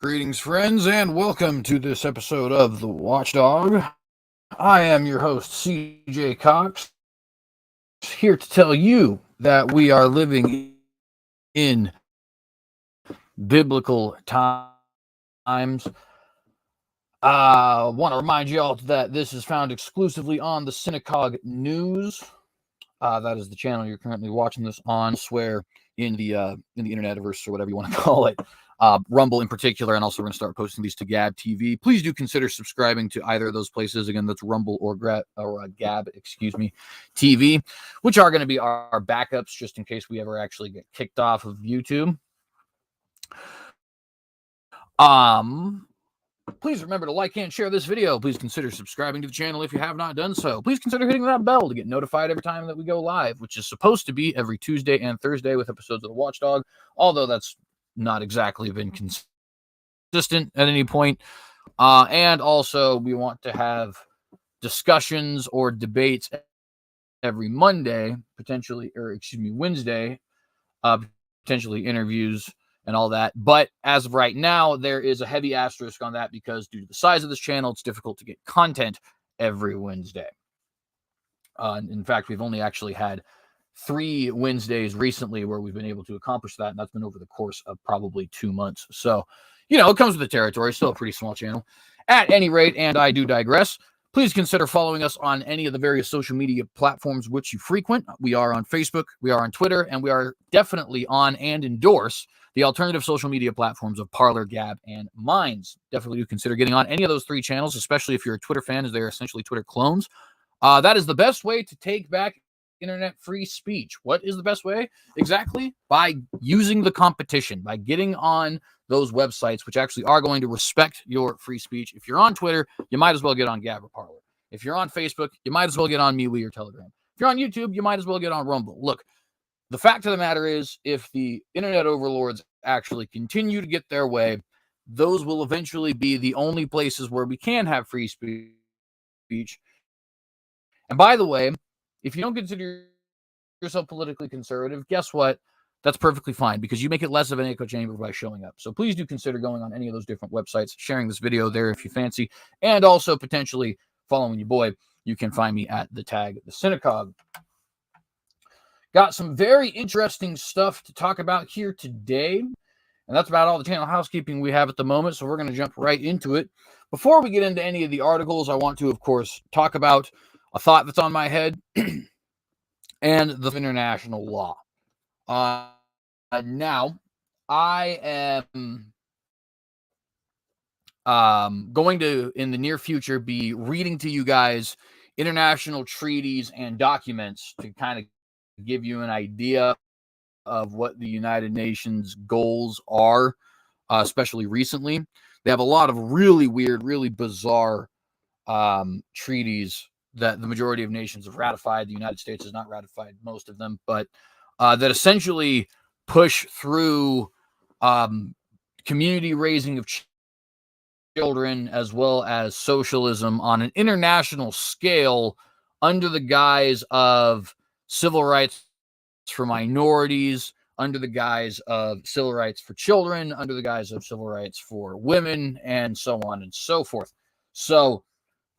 Greetings, friends, and welcome to this episode of the Watchdog. I am your host, CJ Cox, here to tell you that we are living in biblical times. I want to remind you all that this is found exclusively on the Synagogue News. That is the channel you're currently watching this on. Swear in the internetiverse or whatever you want to call it. Rumble in particular, and also we're going to start posting these to Gab TV. Please do consider subscribing to either of those places. Again, that's Rumble or Gab, TV, which are going to be our backups just in case we ever actually get kicked off of YouTube. Please remember to like and share this video. Please consider subscribing to the channel if you have not done so. Please consider hitting that bell to get notified every time that we go live, which is supposed to be every Tuesday and Thursday with episodes of the Watchdog, although that's not exactly been consistent at any point. And also, we want to have discussions or debates every Monday, Wednesday, potentially interviews and all that. But as of right now, there is a heavy asterisk on that because due to the size of this channel, it's difficult to get content every Wednesday. In fact, we've only actually had 3 Wednesdays recently where we've been able to accomplish that, and that's been over the course of probably 2 months. So, it comes with the territory. Still a pretty small channel. At any rate, and I do digress, please consider following us on any of the various social media platforms which you frequent. We are on Facebook, we are on Twitter, and we are definitely on and endorse the alternative social media platforms of Parler, Gab, and Minds. Definitely do consider getting on any of those 3 channels, especially if you're a Twitter fan, as they're essentially Twitter clones. That is the best way to take back internet free speech. What is the best way? Exactly by using the competition, by getting on those websites which actually are going to respect your free speech. If you're on Twitter, you might as well get on Gab or Parler. If you're on Facebook, you might as well get on MeWe or Telegram. If you're on YouTube, you might as well get on Rumble. Look, the fact of the matter is, if the internet overlords actually continue to get their way, those will eventually be the only places where we can have free speech. And by the way, if you don't consider yourself politically conservative, guess what? That's perfectly fine because you make it less of an echo chamber by showing up. So please do consider going on any of those different websites, sharing this video there if you fancy, and also potentially following your boy. You can find me at the tag The Synagogue. Got some very interesting stuff to talk about here today, and that's about all the channel housekeeping we have at the moment, so we're going to jump right into it. Before we get into any of the articles, I want to, of course, talk about a thought that's on my head and the international law. Now, I am going to, in the near future, be reading to you guys international treaties and documents to kind of give you an idea of what the United Nations goals are, especially recently. They have a lot of really weird, really bizarre treaties that the majority of nations have ratified. The United States has not ratified most of them, but that essentially push through community raising of children as well as socialism on an international scale under the guise of civil rights for minorities, under the guise of civil rights for children, under the guise of civil rights for women, and so on and so forth. So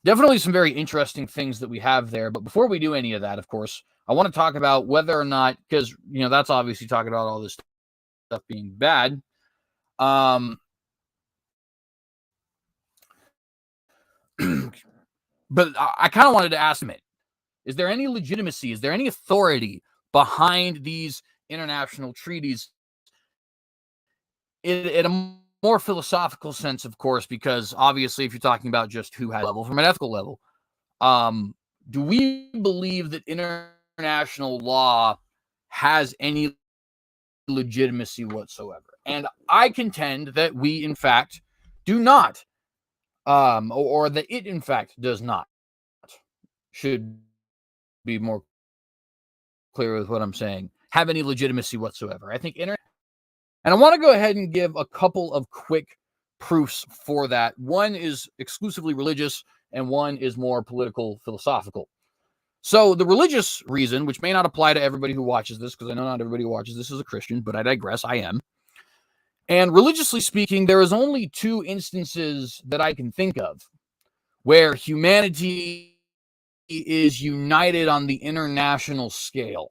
definitely some very interesting things that we have there. But before we do any of that, of course, I want to talk about whether or not, because, that's obviously talking about all this stuff being bad. But I kind of wanted to ask him, is there any legitimacy? Is there any authority behind these international treaties in a more philosophical sense, of course, because obviously if you're talking about just who has level from an ethical level, do we believe that international law has any legitimacy whatsoever? And I contend that we, in fact, do not, or that it, in fact, does not. Should be more clear with what I'm saying. Have any legitimacy whatsoever. I think and I want to go ahead and give a couple of quick proofs for that. One is exclusively religious, and one is more political, philosophical. So the religious reason, which may not apply to everybody who watches this, because I know not everybody who watches this is a Christian, but I digress, I am. And religiously speaking, there is only two instances that I can think of where humanity is united on the international scale.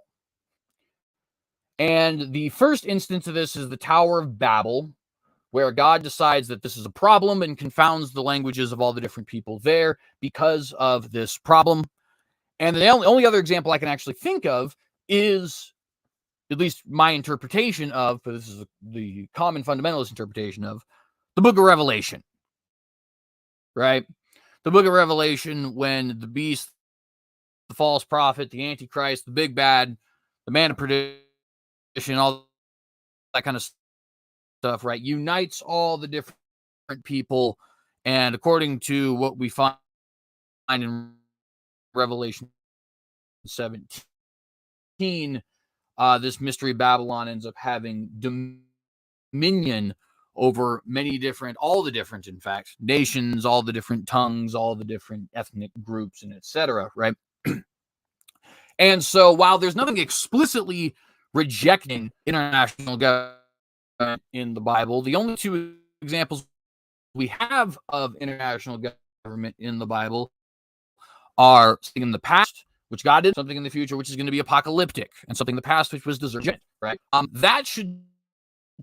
And the first instance of this is the Tower of Babel, where God decides that this is a problem and confounds the languages of all the different people there because of this problem. And the only other example I can actually think of is, at least my interpretation of, but this is the common fundamentalist interpretation of, the book of Revelation, right? The book of Revelation, when the beast, the false prophet, the Antichrist, the big bad, the man of perdition, all that kind of stuff, right, unites all the different people. And according to what we find in Revelation 17, this mystery Babylon ends up having dominion over all the different, in fact, nations, all the different tongues, all the different ethnic groups, and etc., right? And so while there's nothing explicitly rejecting international government in the Bible, the only two examples we have of international government in the Bible are something in the past, which God did, something in the future, which is going to be apocalyptic, and something in the past, which was deserved, right? That should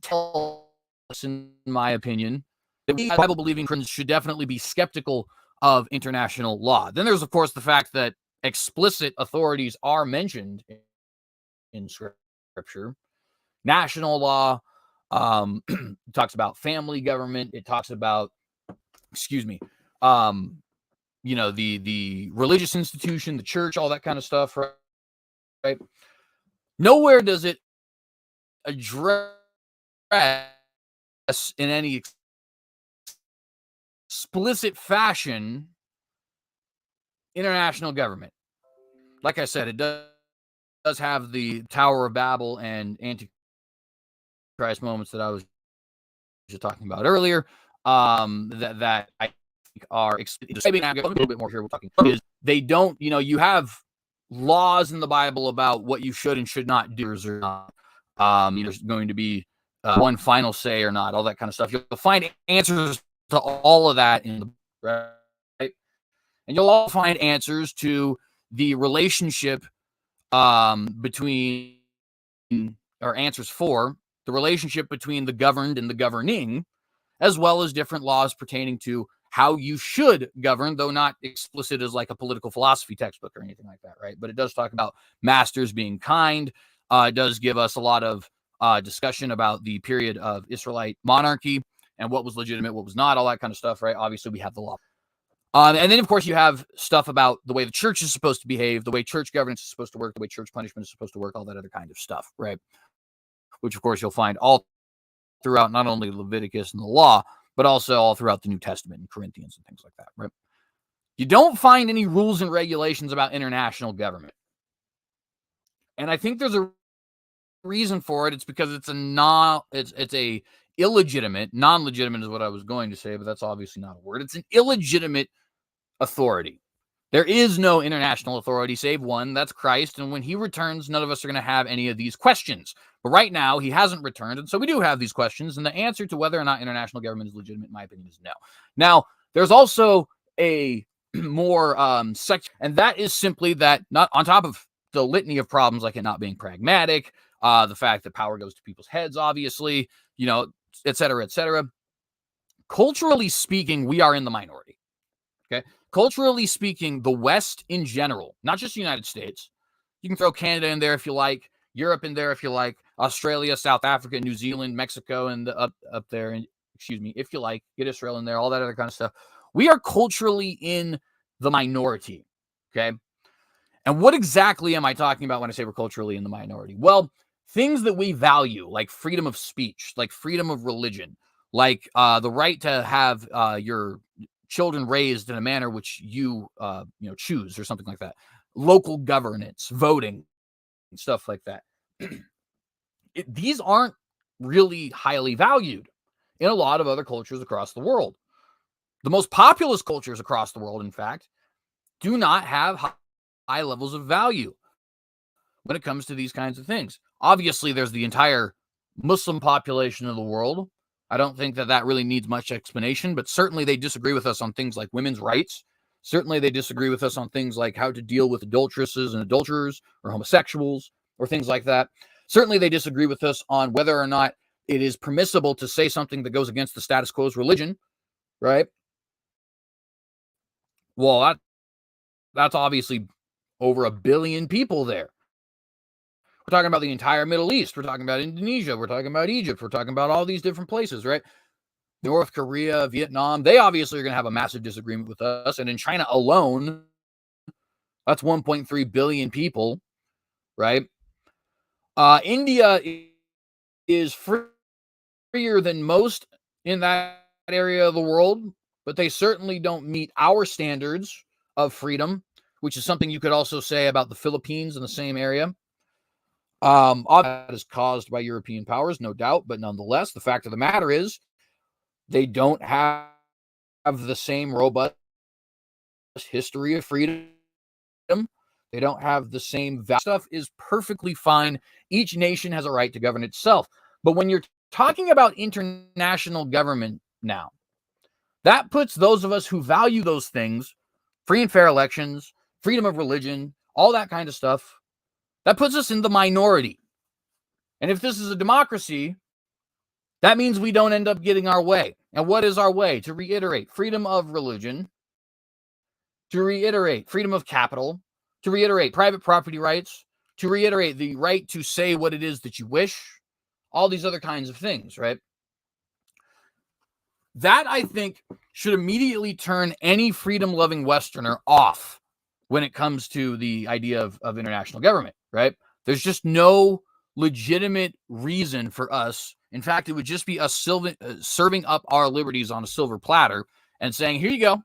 tell us, in my opinion, that we Bible-believing Christians should definitely be skeptical of international law. Then there's, of course, the fact that explicit authorities are mentioned in Scripture. National law talks about family government. It talks about, the religious institution, the church, all that kind of stuff, right? Nowhere does it address in any explicit fashion international government. Like I said, it does have the Tower of Babel and Antichrist moments that I was just talking about earlier. That I think are maybe a little bit more here. We're talking is they don't. You have laws in the Bible about what you should and should not do or not. There's going to be one final say or not, all that kind of stuff. You'll find answers to all of that in the right, and you'll all find answers to the relationship between, or answers for the relationship between the governed and the governing, as well as different laws pertaining to how you should govern, though not explicit as like a political philosophy textbook or anything like that, right? But it does talk about masters being kind. It does give us a lot of discussion about the period of Israelite monarchy and what was legitimate, what was not, all that kind of stuff, right? Obviously, we have the law. And then, of course, you have stuff about the way the church is supposed to behave, the way church governance is supposed to work, the way church punishment is supposed to work, all that other kind of stuff, right? Which, of course, you'll find all throughout not only Leviticus and the law, but also all throughout the New Testament and Corinthians and things like that, right? You don't find any rules and regulations about international government. And I think there's a reason for it. It's because it's a illegitimate, non-legitimate is what I was going to say, but that's obviously not a word. It's an illegitimate authority. There is no international authority save one, that's Christ, and when he returns, none of us are going to have any of these questions. But right now, he hasn't returned, and so we do have these questions, and the answer to whether or not international government is legitimate, in my opinion, is no. Now, there's also a more and that is simply that, not on top of the litany of problems like it not being pragmatic, the fact that power goes to people's heads, obviously, et cetera, et cetera. Culturally speaking, we are in the minority. Okay. Culturally speaking, the West in general, not just the United States, you can throw Canada in there if you like, Europe in there if you like, Australia, South Africa, New Zealand, Mexico, and up there, and if you like, get Israel in there, all that other kind of stuff. We are culturally in the minority. Okay. And what exactly am I talking about when I say we're culturally in the minority? Well, things that we value, like freedom of speech, like freedom of religion, like the right to have your children raised in a manner which you choose or something like that. Local governance, voting, stuff like that. These aren't really highly valued in a lot of other cultures across the world. The most populous cultures across the world, in fact, do not have high levels of value when it comes to these kinds of things. Obviously, there's the entire Muslim population of the world, I don't think that really needs much explanation, but certainly they disagree with us on things like women's rights. Certainly they disagree with us on things like how to deal with adulteresses and adulterers or homosexuals or things like that. Certainly they disagree with us on whether or not it is permissible to say something that goes against the status quo's religion, right? Well, that's obviously over 1 billion people there. We're talking about the entire Middle East. We're talking about Indonesia. We're talking about Egypt. We're talking about all these different places, right? North Korea, Vietnam, they obviously are going to have a massive disagreement with us. And in China alone, that's 1.3 billion people, right? India is freer than most in that area of the world, but they certainly don't meet our standards of freedom, which is something you could also say about the Philippines in the same area. All that is caused by European powers, no doubt, but nonetheless, the fact of the matter is they don't have the same robust history of freedom. They don't have the same stuff is perfectly fine. Each nation has a right to govern itself. But when you're talking about international government now, that puts those of us who value those things, free and fair elections, freedom of religion, all that kind of stuff, that puts us in the minority. And if this is a democracy, that means we don't end up getting our way. And what is our way? To reiterate, freedom of religion, to reiterate, freedom of capital, to reiterate, private property rights, to reiterate, the right to say what it is that you wish, all these other kinds of things, right? That, I think, should immediately turn any freedom-loving Westerner off when it comes to the idea of international government, right? There's just no legitimate reason for us. In fact, it would just be us serving up our liberties on a silver platter and saying, here you go.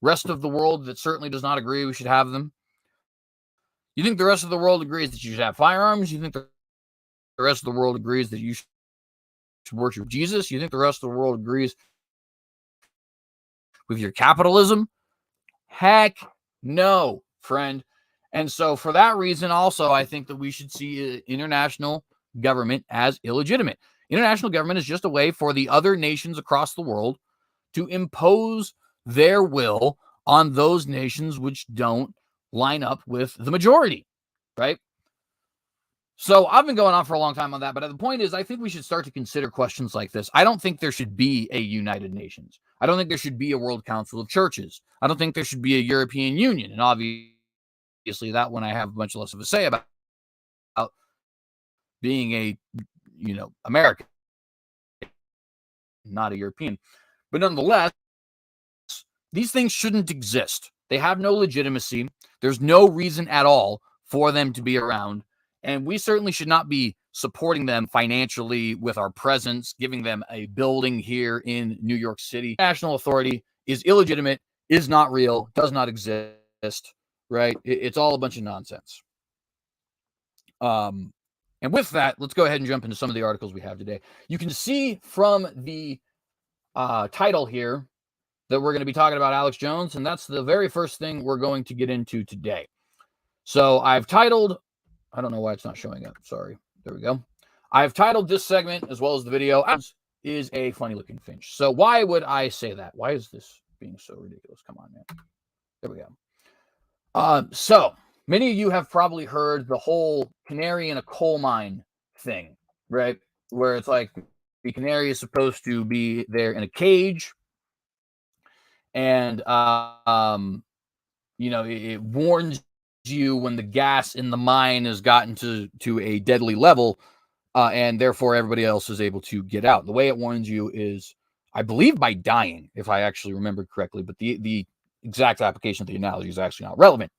Rest of the world that certainly does not agree we should have them. You think the rest of the world agrees that you should have firearms? You think the rest of the world agrees that you should worship Jesus? You think the rest of the world agrees with your capitalism? Heck no, friend. And so for that reason, also, I think that we should see international government as illegitimate. International government is just a way for the other nations across the world to impose their will on those nations which don't line up with the majority, right? So I've been going on for a long time on that, but the point is, I think we should start to consider questions like this. I don't think there should be a United Nations. I don't think there should be a World Council of Churches. I don't think there should be a European Union. And obviously that one I have much less of a say about being a, American, not a European. But nonetheless, these things shouldn't exist. They have no legitimacy. There's no reason at all for them to be around. And we certainly should not be supporting them financially with our presence, giving them a building here in New York City. National authority is illegitimate, is not real, does not exist, right? It's all a bunch of nonsense. And with that, let's go ahead and jump into some of the articles we have today. You can see from the title here that we're going to be talking about Alex Jones, and that's the very first thing we're going to get into today. So I've titled, I don't know why it's not showing up. Sorry. There we go. I've titled this segment as well as the video is a funny looking finch. So why would I say that? Why is this being so ridiculous? Come on, man. There we go. So many of you have probably heard the whole canary in a coal mine thing, right? Where it's like the canary is supposed to be there in a cage, and it warns you when the gas in the mine has gotten to a deadly level, and therefore everybody else is able to get out. The way it warns you is, I believe, by dying, if I actually remember correctly, but the exact application of the analogy is actually not relevant.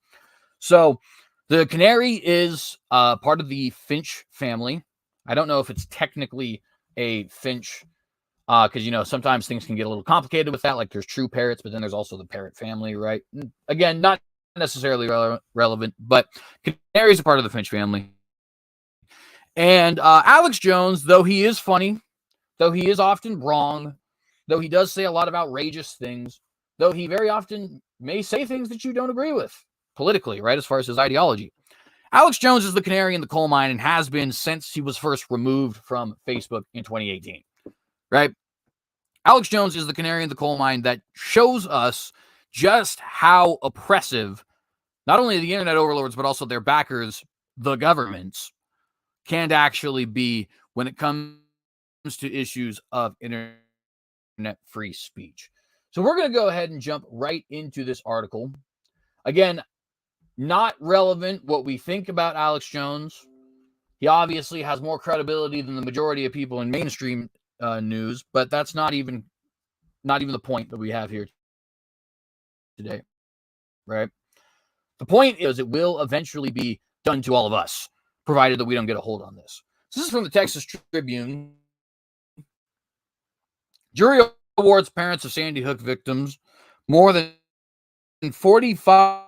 So the canary is part of the finch family. I don't know if it's technically a finch, because sometimes things can get a little complicated with that. Like there's true parrots, but then there's also the parrot family, right? Again, not necessarily relevant, but canary is a part of the finch family. And Alex Jones, though he is funny, though he is often wrong, though he does say a lot of outrageous things, though he very often may say things that you don't agree with politically, right, as far as his ideology, Alex Jones is the canary in the coal mine and has been since he was first removed from Facebook in 2018. right? Alex Jones is the canary in the coal mine that shows us just how oppressive not only the internet overlords, but also their backers, the governments, can actually be when it comes to issues of internet free speech. So we're going to go ahead and jump right into this article. Again, not relevant what we think about Alex Jones. He obviously has more credibility than the majority of people in mainstream news, but that's not even the point that we have here today, right? The point is it will eventually be done to all of us, provided that we don't get a hold on this. So this is from the Texas Tribune. Jury awards parents of Sandy Hook victims more than $45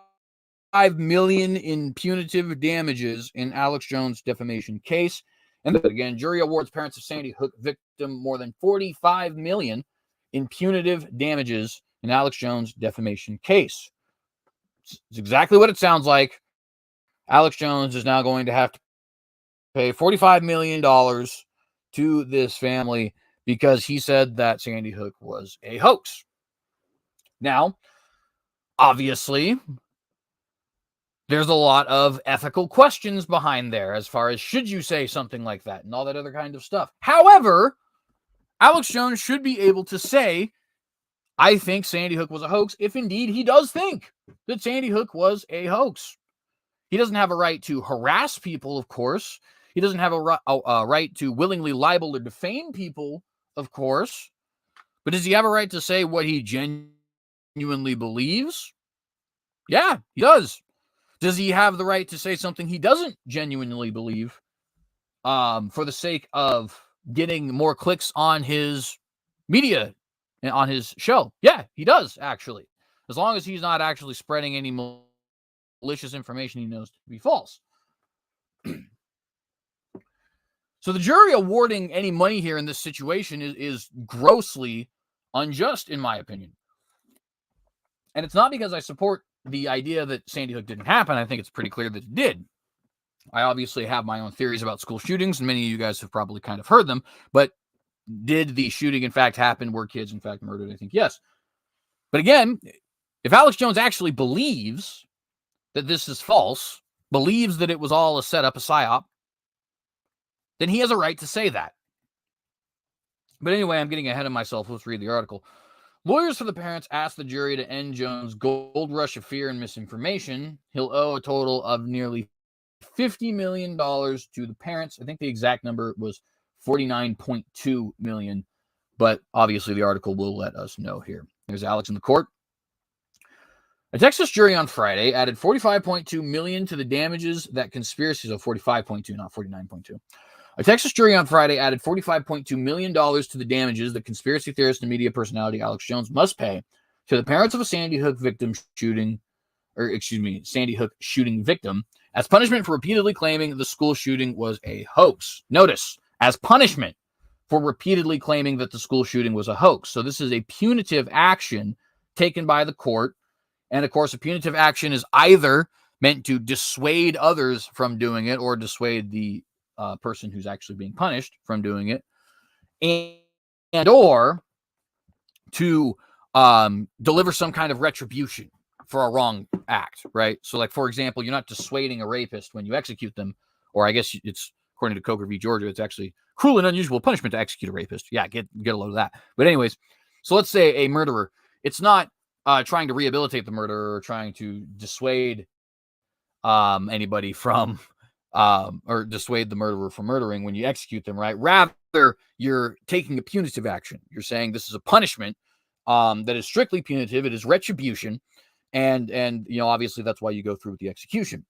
million in punitive damages in Alex Jones' defamation case. And again, jury awards parents of Sandy Hook victim more than $45 million in punitive damages in Alex Jones' defamation case. It's exactly what it sounds like. Alex Jones is now going to have to pay $45 million to this family because he said that Sandy Hook was a hoax. Now, obviously, there's a lot of ethical questions behind there as far as should you say something like that and all that other kind of stuff. However, Alex Jones should be able to say, I think Sandy Hook was a hoax, if indeed he does think that Sandy Hook was a hoax. He doesn't have a right to harass people, of course. He doesn't have a right to willingly libel or defame people, of course. But does he have a right to say what he genuinely believes? Yeah, he does. Does he have the right to say something he doesn't genuinely believe for the sake of getting more clicks on his media and on his show? Yeah, he does, actually. As long as he's not actually spreading any malicious information he knows to be false. So the jury awarding any money here in this situation is grossly unjust, in my opinion. And it's not because I support the idea that Sandy Hook didn't happen. I think it's pretty clear that it did. I obviously have my own theories about school shootings, and many of you guys have probably kind of heard them. But did the shooting, in fact, happen? Were kids, in fact, murdered? I think yes. But again, if Alex Jones actually believes that this is false, believes that it was all a setup, a psyop, then he has a right to say that. But anyway, I'm getting ahead of myself. Let's read the article. Lawyers for the parents asked the jury to end Jones' gold rush of fear and misinformation. He'll owe a total of nearly $50 million to the parents. I think the exact number was $49.2 million, but obviously the article will let us know here. There's Alex in the court. A Texas jury on Friday added $45.2 million to the damages that conspiracy, so 45.2, not 49.2. A Texas jury on Friday added $45.2 million to the damages that conspiracy theorist and media personality Alex Jones must pay to the parents of a Sandy Hook shooting victim as punishment for repeatedly claiming the school shooting was a hoax. Notice, as punishment for repeatedly claiming that the school shooting was a hoax. So this is a punitive action taken by the court. And of course, a punitive action is either meant to dissuade others from doing it or dissuade the person who's actually being punished from doing it, and or to deliver some kind of retribution for a wrong act, right? So, like, for example, you're not dissuading a rapist when you execute them, or I guess it's, according to Coker v. Georgia, it's actually cruel and unusual punishment to execute a rapist. Yeah, get a load of that. But anyways, so let's say a murderer, it's not trying to rehabilitate the murderer or trying to dissuade anybody from or dissuade the murderer from murdering when you execute them, right? Rather, you're taking a punitive action. You're saying this is a punishment that is strictly punitive. It is retribution. And you know, obviously that's why you go through with the execution.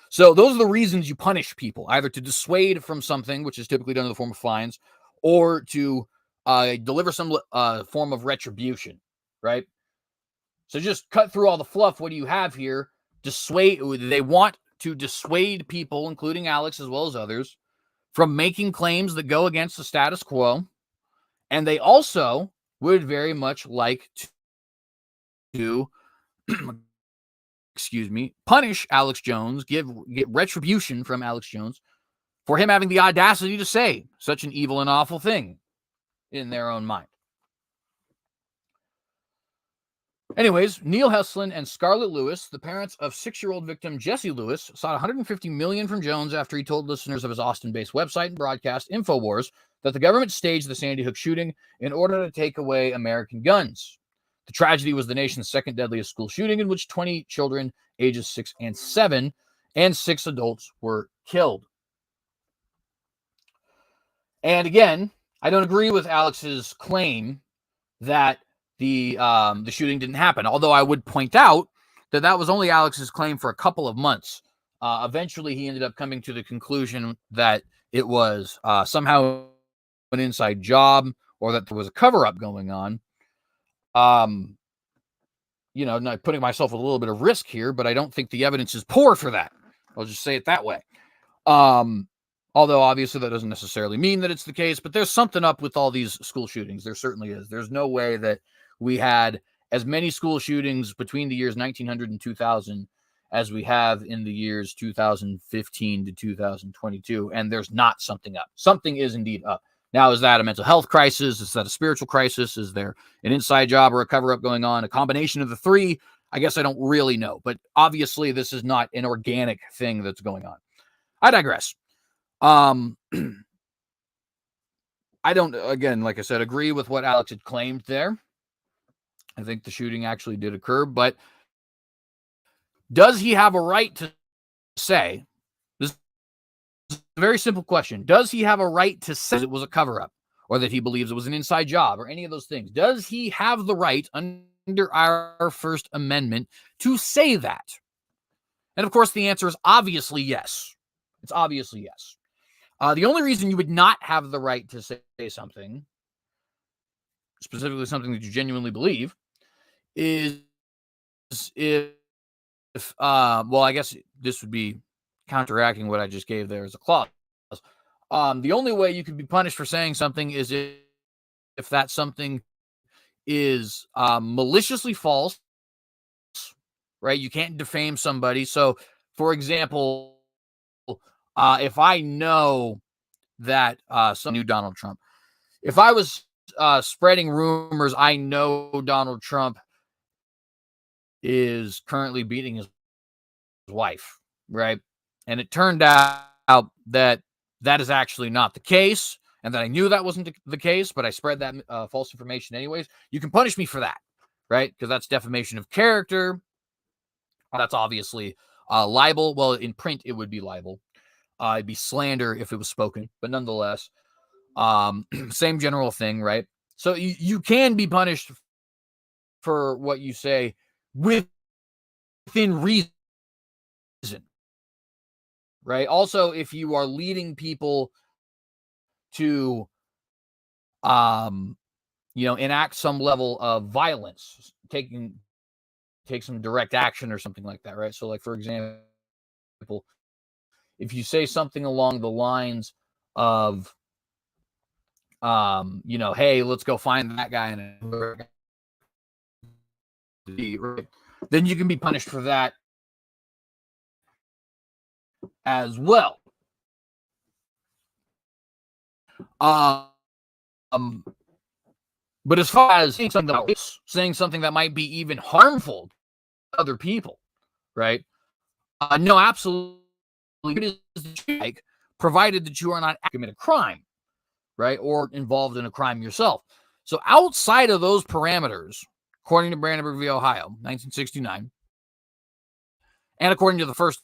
So those are the reasons you punish people, either to dissuade from something, which is typically done in the form of fines, or to deliver some form of retribution, right? So just cut through all the fluff. What do you have here? They want to dissuade people, including Alex as well as others, from making claims that go against the status quo. And they also would very much like to punish Alex Jones, get retribution from Alex Jones for him having the audacity to say such an evil and awful thing. in their own mind. Anyways, Neil Heslin and Scarlett Lewis, the parents of 6-year-old victim Jesse Lewis, sought $150 million from Jones after he told listeners of his Austin-based website and broadcast InfoWars that the government staged the Sandy Hook shooting in order to take away American guns. The tragedy was the nation's second deadliest school shooting, in which 20 children ages 6 and 7 and 6 adults were killed. And again, I don't agree with Alex's claim that the shooting didn't happen, although I would point out that that was only Alex's claim for a couple of months. Eventually, he ended up coming to the conclusion that it was somehow an inside job or that there was a cover-up going on. Not putting myself at a little bit of risk here, but I don't think the evidence is poor for that. I'll just say it that way. Although obviously that doesn't necessarily mean that it's the case, but there's something up with all these school shootings. There certainly is. There's no way that we had as many school shootings between the years 1900 and 2000 as we have in the years 2015 to 2022. And there's not something up. Something is indeed up. Now, is that a mental health crisis? Is that a spiritual crisis? Is there an inside job or a cover-up going on? A combination of the three? I guess I don't really know. But obviously, this is not an organic thing that's going on. I digress. I don't, again, like I said, agree with what Alex had claimed there. I think the shooting actually did occur. But does he have a right to say, this is a very simple question, does he have a right to say it was a cover-up or that he believes it was an inside job or any of those things? Does he have the right under our First Amendment to say that? And of course, the answer is obviously yes. It's obviously yes. The only reason you would not have the right to say something, specifically something that you genuinely believe, is if well, I guess this would be counteracting what I just gave there as a clause. The only way you could be punished for saying something is if that something is maliciously false, right? You can't defame somebody. So, for example, if I know that some knew Donald Trump, if I was spreading rumors, I know Donald Trump is currently beating his wife, right? And it turned out that that is actually not the case, and that I knew that wasn't the case, but I spread that false information anyways. You can punish me for that, right? Because that's defamation of character. That's obviously libel. Well, in print, it would be libel. It'd be slander if it was spoken, but nonetheless, same general thing, right? So you can be punished for what you say within reason, right? Also, if you are leading people to, enact some level of violence, take some direct action or something like that, right? So, like, for example, if you say something along the lines of, hey, let's go find that guy, then you can be punished for that as well. But as far as saying something that might be even harmful to other people, right? No, absolutely. It is like, provided that you are not commit a crime, right, or involved in a crime yourself. So outside of those parameters, according to Brandenburg v. Ohio, 1969, and according to the First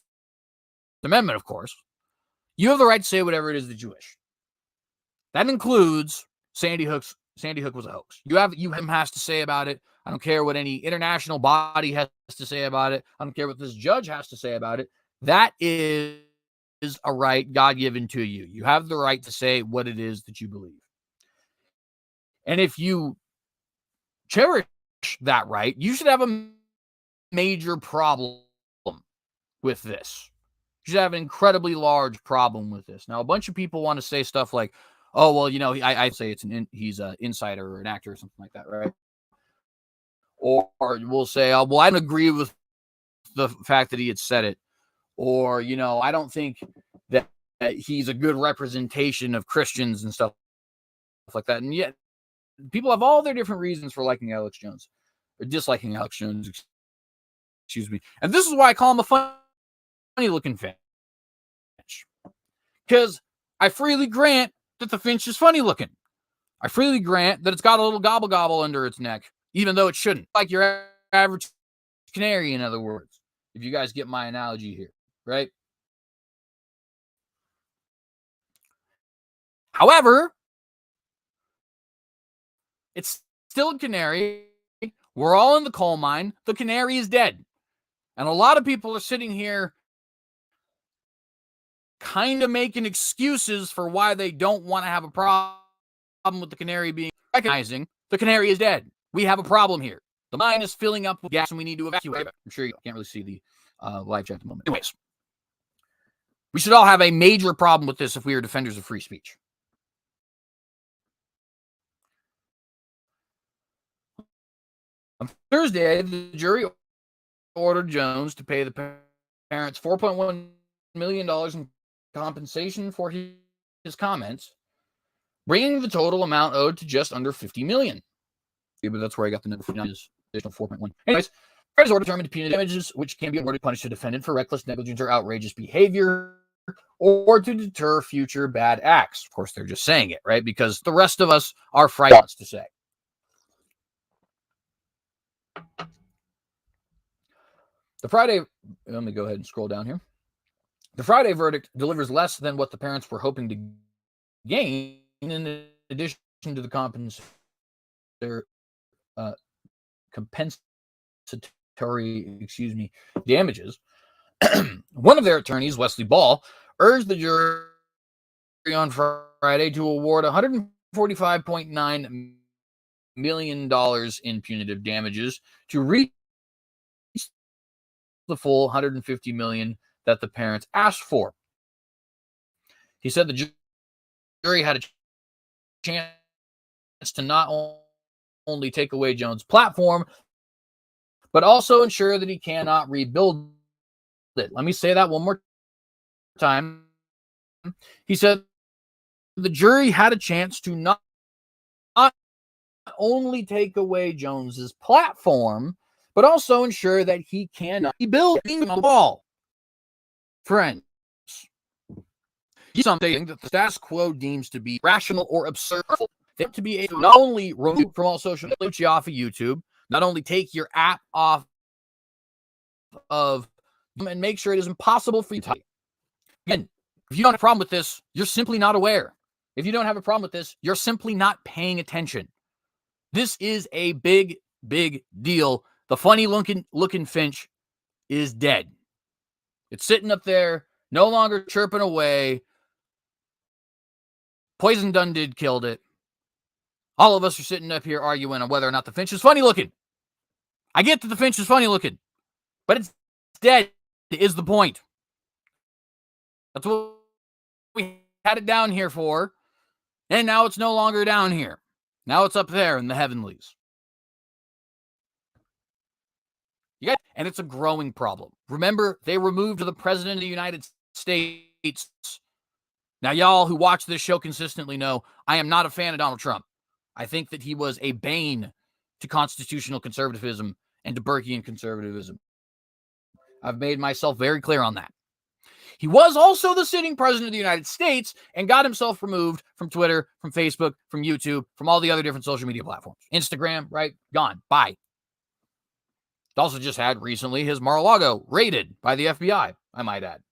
Amendment, of course, you have the right to say whatever it is that you wish. That includes Sandy Hook was a hoax. You has to say about it. I don't care what any international body has to say about it. I don't care what this judge has to say about it. That is a right God given to you. You have the right to say what it is that you believe. And if you cherish that right, you should have a major problem with this. You should have an incredibly large problem with this. Now, a bunch of people want to say stuff like, oh, well, I say he's an insider or an actor or something like that, right? Or we'll say, oh, well, I don't agree with the fact that he had said it. Or, I don't think that he's a good representation of Christians and stuff like that. And yet, people have all their different reasons for liking Alex Jones or disliking Alex Jones, excuse me. And this is why I call him a funny looking finch. Because I freely grant that the finch is funny looking. I freely grant that it's got a little gobble gobble under its neck, even though it shouldn't. Like your average canary, in other words, if you guys get my analogy here, right? However, it's still a canary. We're all in the coal mine. The canary is dead. And a lot of people are sitting here kind of making excuses for why they don't want to have a problem with the canary being recognizing the canary is dead. We have a problem here. The mine is filling up with gas and we need to evacuate. I'm sure you can't really see the live chat at the moment. Anyways, we should all have a major problem with this if we are defenders of free speech. On Thursday, the jury ordered Jones to pay the parents $4.1 million in compensation for his comments, bringing the total amount owed to just under $50 million. Yeah, but that's where I got the number for this additional 4.1. Anyways, Fred's order determined punitive damages, which can be awarded to punish a defendant for reckless negligence or outrageous behavior, or to deter future bad acts. Of course, they're just saying it, right? Because the rest of us are frightened to say. The Friday, let me go ahead and scroll down here. The Friday verdict delivers less than what the parents were hoping to gain in addition to the compensatory damages. One of their attorneys, Wesley Ball, urged the jury on Friday to award $145.9 million in punitive damages to reach the full $150 million that the parents asked for. He said the jury had a chance to not only take away Jones' platform, but also ensure that he cannot rebuild it. Let me say that one more time. He said the jury had a chance to not only take away Jones's platform, but also ensure that he cannot rebuild on the wall. Friends, something that the status quo deems to be rational or absurd. They have to be able to not only remove from all social media off of YouTube, not only take your app off of and make sure it is impossible for you to. Again, if you don't have a problem with this, you're simply not aware. If you don't have a problem with this, you're simply not paying attention. This is a big, big deal. The funny looking finch is dead. It's sitting up there, no longer chirping away. Poison Dundid killed it. All of us are sitting up here arguing on whether or not the finch is funny looking. I get that the finch is funny looking, but it's dead is the point. That's what we had it down here for, and now it's no longer down here. Now it's up there in the heavenlies. And it's a growing problem. Remember, they removed the president of the United States. Now, y'all who watch this show consistently know I am not a fan of Donald Trump. I think that he was a bane to constitutional conservatism and to Burkean conservatism. I've made myself very clear on that. He was also the sitting president of the United States and got himself removed from Twitter, from Facebook, from YouTube, from all the other different social media platforms. Instagram, right? Gone. Bye. It also just had recently his Mar-a-Lago raided by the FBI, I might add.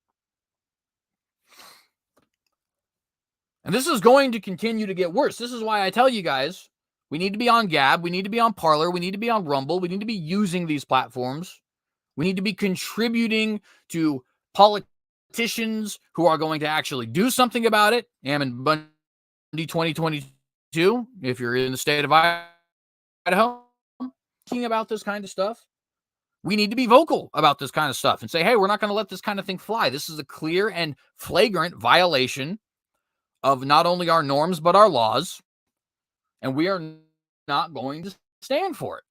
And this is going to continue to get worse. This is why I tell you guys, we need to be on Gab, we need to be on Parler, we need to be on Rumble, we need to be using these platforms. We need to be contributing to politicians who are going to actually do something about it. Ammon Bundy 2022, if you're in the state of Idaho, thinking about this kind of stuff. We need to be vocal about this kind of stuff and say, hey, we're not going to let this kind of thing fly. This is a clear and flagrant violation of not only our norms, but our laws. And we are not going to stand for it.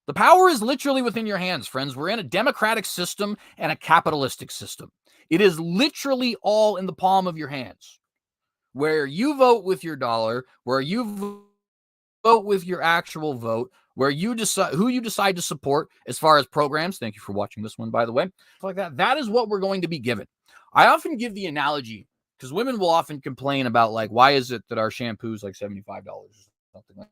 The power is literally within your hands, friends. We're in a democratic system and a capitalistic system. It is literally all in the palm of your hands. where you vote with your dollar, where you vote with your actual vote, where you decide who you decide to support as far as programs. Thank you for watching this one, by the way. Like that. That is what we're going to be given. I often give the analogy because women will often complain about, like, why is it that our shampoo is like $75 or something like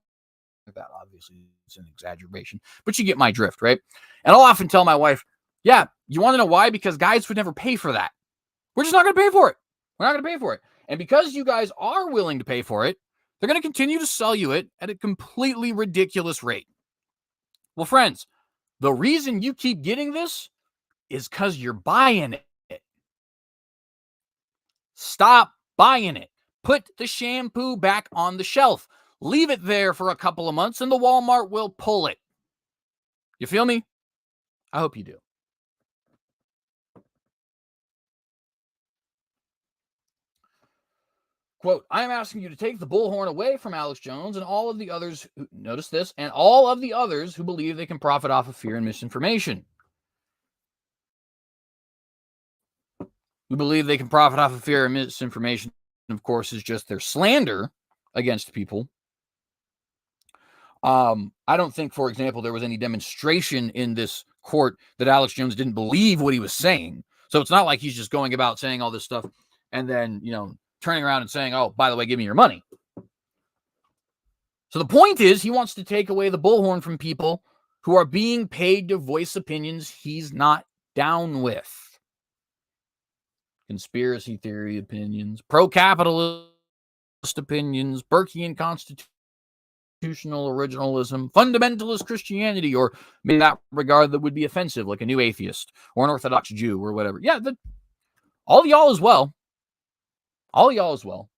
that? Obviously, it's an exaggeration, but you get my drift, right? And I'll often tell my wife, yeah, you want to know why? Because guys would never pay for that. We're just not going to pay for it. We're not going to pay for it. And because you guys are willing to pay for it, they're going to continue to sell you it at a completely ridiculous rate. Well, friends, the reason you keep getting this is because you're buying it. Stop buying it. Put the shampoo back on the shelf. Leave it there for a couple of months and the Walmart will pull it. You feel me? I hope you do. Quote, I am asking you to take the bullhorn away from Alex Jones and all of the others, notice this, and all of the others who believe they can profit off of fear and misinformation. Who believe they can profit off of fear and misinformation, of course, is just their slander against people. I don't think, for example, there was any demonstration in this court that Alex Jones didn't believe what he was saying. So it's not like he's just going about saying all this stuff and then, turning around and saying, oh, by the way, give me your money. So the point is, he wants to take away the bullhorn from people who are being paid to voice opinions he's not down with. Conspiracy theory opinions, pro-capitalist opinions, Burkean constitutional originalism, fundamentalist Christianity, or maybe that regard that would be offensive, like a new atheist or an Orthodox Jew or whatever. Yeah, all y'all as well. All y'all as well.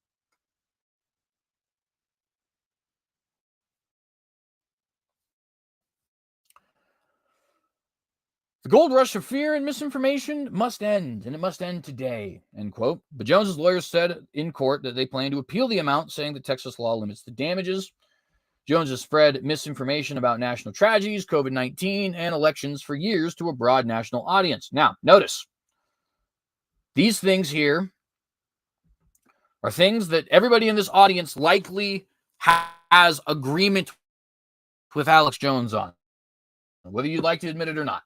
The gold rush of fear and misinformation must end, and it must end today, end quote. But Jones's lawyers said in court that they plan to appeal the amount, saying the Texas law limits the damages. Jones has spread misinformation about national tragedies, COVID-19, and elections for years to a broad national audience. Now, notice, these things here are things that everybody in this audience likely has agreement with Alex Jones on, whether you'd like to admit it or not.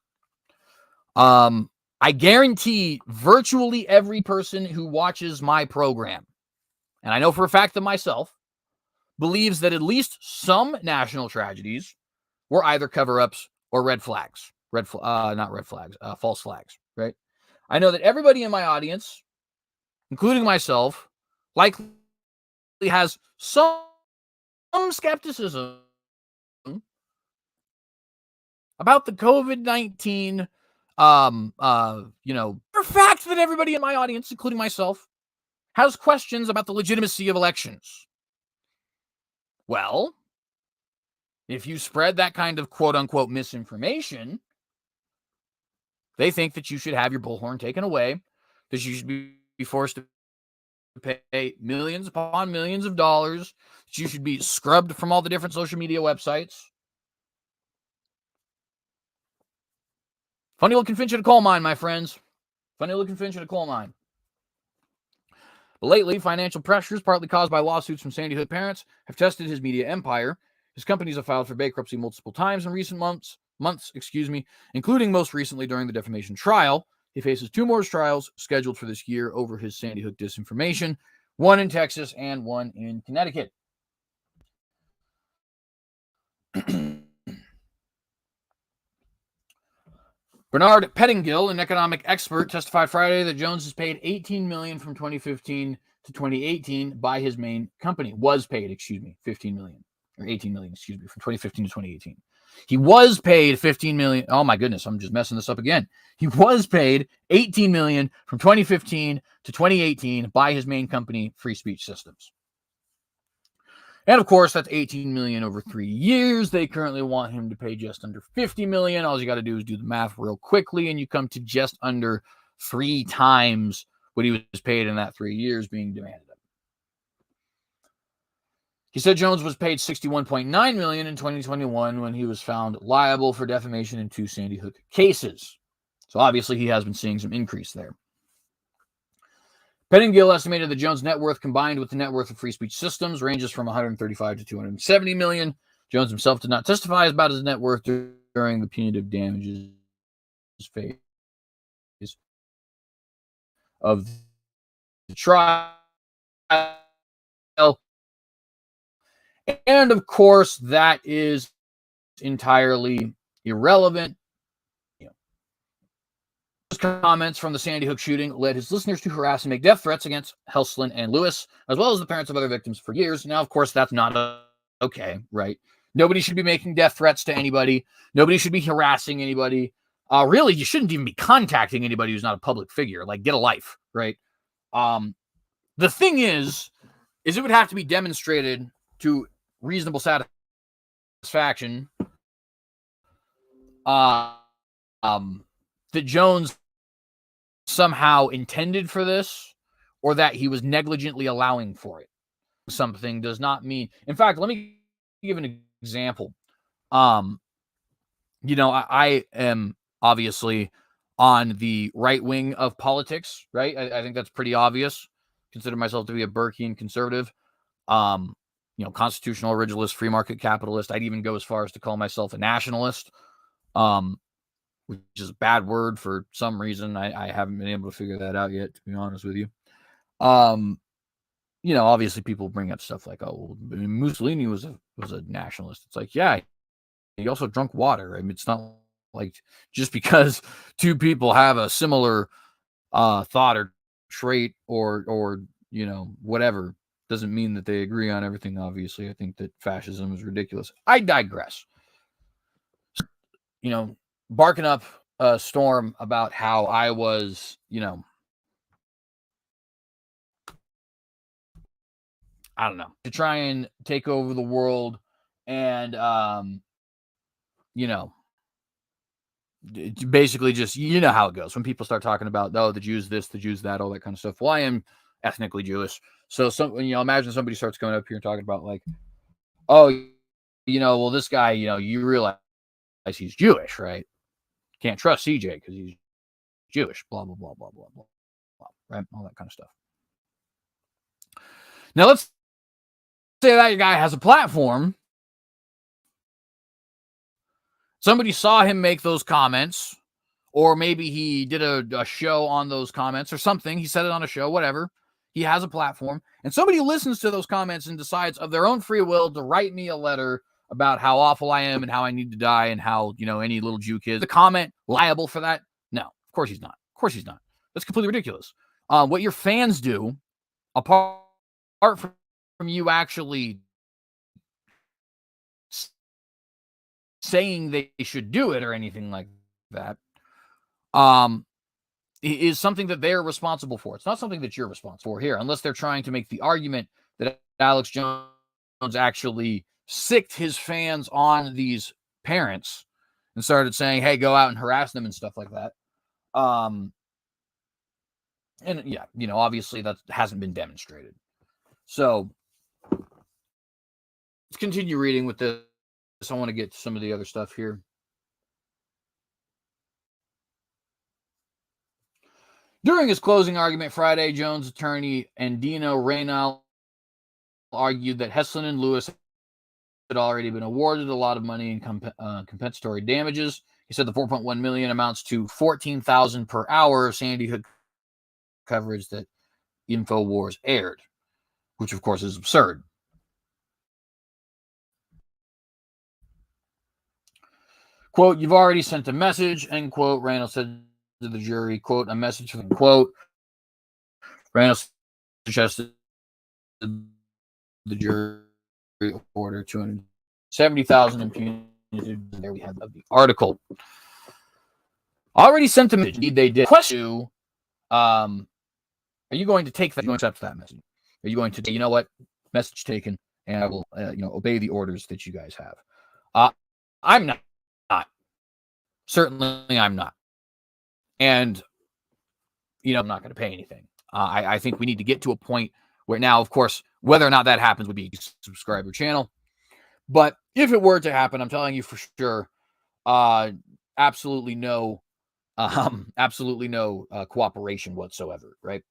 I guarantee virtually every person who watches my program, and I know for a fact that myself, believes that at least some national tragedies were either cover-ups or red flags. False flags, right? I know that everybody in my audience, including myself, likely has some skepticism about the COVID-19 for fact that everybody in my audience, including myself, has questions about the legitimacy of elections. Well, if you spread that kind of quote-unquote misinformation, they think that you should have your bullhorn taken away, that you should be forced to pay millions upon millions of dollars, that you should be scrubbed from all the different social media websites. Funny looking finch at a coal mine, my friends. Funny looking finch at a coal mine. But lately, financial pressures, partly caused by lawsuits from Sandy Hook parents, have tested his media empire. His companies have filed for bankruptcy multiple times in recent months, including most recently during the defamation trial. He faces 2 more trials scheduled for this year over his Sandy Hook disinformation, one in Texas and one in Connecticut. Bernard Pettingill, an economic expert, testified Friday that Jones has paid $18 million from 2015 to 2018 by his main company. Was paid, $15 million. Or $18 million, from 2015 to 2018. He was paid $15 million. Oh my goodness, I'm just messing this up again. He was paid $18 million from 2015 to 2018 by his main company, Free Speech Systems. And of course, that's $18 million over 3 years. They currently want him to pay just under $50 million. All you got to do is do the math real quickly, and you come to just under 3 times what he was paid in that 3 years being demanded. He said Jones was paid $61.9 million in 2021 when he was found liable for defamation in 2 Sandy Hook cases. So obviously he has been seeing some increase there. Pettingill estimated that Jones' net worth combined with the net worth of free speech systems ranges from 135 to 270 million. Jones himself did not testify about his net worth during the punitive damages phase of the trial. And of course, that is entirely irrelevant. Comments from the Sandy Hook shooting led his listeners to harass and make death threats against Helslin and Lewis, as well as the parents of other victims for years. Now, of course, that's not okay, right? Nobody should be making death threats to anybody. Nobody should be harassing anybody. Really, you shouldn't even be contacting anybody who's not a public figure. Like, get a life, right? The thing is it would have to be demonstrated to reasonable satisfaction that Jones somehow intended for this or that he was negligently allowing for it. Something does not mean. In fact, let me give an example. I am obviously on the right wing of politics, right? I think that's pretty obvious. Consider myself to be a Burkean conservative, constitutional originalist, free market capitalist. I'd even go as far as to call myself a nationalist, which is a bad word for some reason. I haven't been able to figure that out yet, to be honest with you. Obviously people bring up stuff like, oh, Mussolini was a nationalist. It's like, yeah, he also drank water. I mean, it's not like just because two people have a similar thought or trait or whatever doesn't mean that they agree on everything. Obviously, I think that fascism is ridiculous. I digress. Barking up a storm about how I was, I don't know, to try and take over the world and, basically just, how it goes when people start talking about, the Jews this, the Jews that, all that kind of stuff. Well, I am ethnically Jewish. So imagine somebody starts coming up here and talking about like, oh, well, this guy, you realize he's Jewish, right? Can't trust CJ because he's Jewish, blah, blah, blah, blah, blah, blah, right? All that kind of stuff. Now, let's say that guy has a platform. Somebody saw him make those comments, or maybe he did a show on those comments or something. He said it on a show, whatever. He has a platform, and somebody listens to those comments and decides of their own free will to write me a letter about how awful I am and how I need to die and how, any little Jew kid. The comment liable for that? No, of course he's not. Of course he's not. That's completely ridiculous. What your fans do, apart from you actually saying they should do it or anything like that, is something that they're responsible for. It's not something that you're responsible for here, unless they're trying to make the argument that Alex Jones actually sicked his fans on these parents and started saying, hey, go out and harass them and stuff like that. And yeah, obviously that hasn't been demonstrated. So let's continue reading with this. I want to get to some of the other stuff here. During his closing argument Friday, Jones' attorney Andino Reynal argued that Helslin and Lewis had already been awarded a lot of money in compensatory damages. He said the $4.1 million amounts to $14,000 per hour of Sandy Hook coverage that InfoWars aired, which of course is absurd. Quote, you've already sent a message, end quote. Randall said to the jury, quote, a message from the quote. Randall suggested the jury order $270,000 in punitive. There we have the article. Already sent the message. They did. Question you, are you going to take that? Are you going to accept that message? Are you going to say, you know what? Message taken, and I will, obey the orders that you guys have. I'm not. Certainly I'm not. And, I'm not going to pay anything. I think we need to get to a point where now, of course, whether or not that happens would be subscribe your channel. But if it were to happen, I'm telling you for sure, absolutely no cooperation whatsoever, right?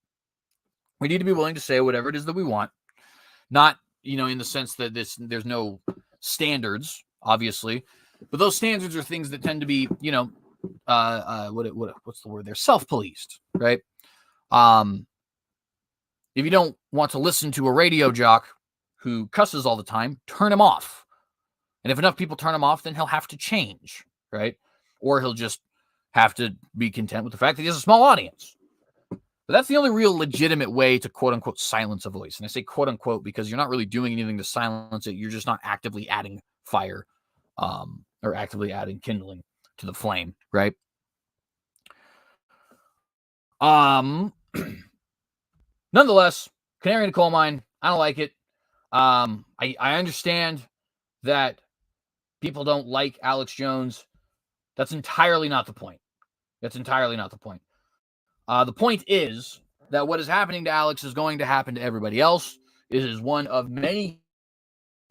We need to be willing to say whatever it is that we want, not, in the sense that there's no standards, obviously, but those standards are things that tend to be, what's the word there? Self-policed, right? If you don't want to listen to a radio jock who cusses all the time, turn him off. And if enough people turn him off, then he'll have to change, right? Or he'll just have to be content with the fact that he has a small audience. But that's the only real legitimate way to quote unquote silence a voice. And I say quote unquote because you're not really doing anything to silence it. You're just not actively adding fire or actively adding kindling to the flame, right? Nonetheless, canary in a coal mine. I don't like it. I understand that people don't like Alex Jones. That's entirely not the point. The point is that what is happening to Alex is going to happen to everybody else. It is one of many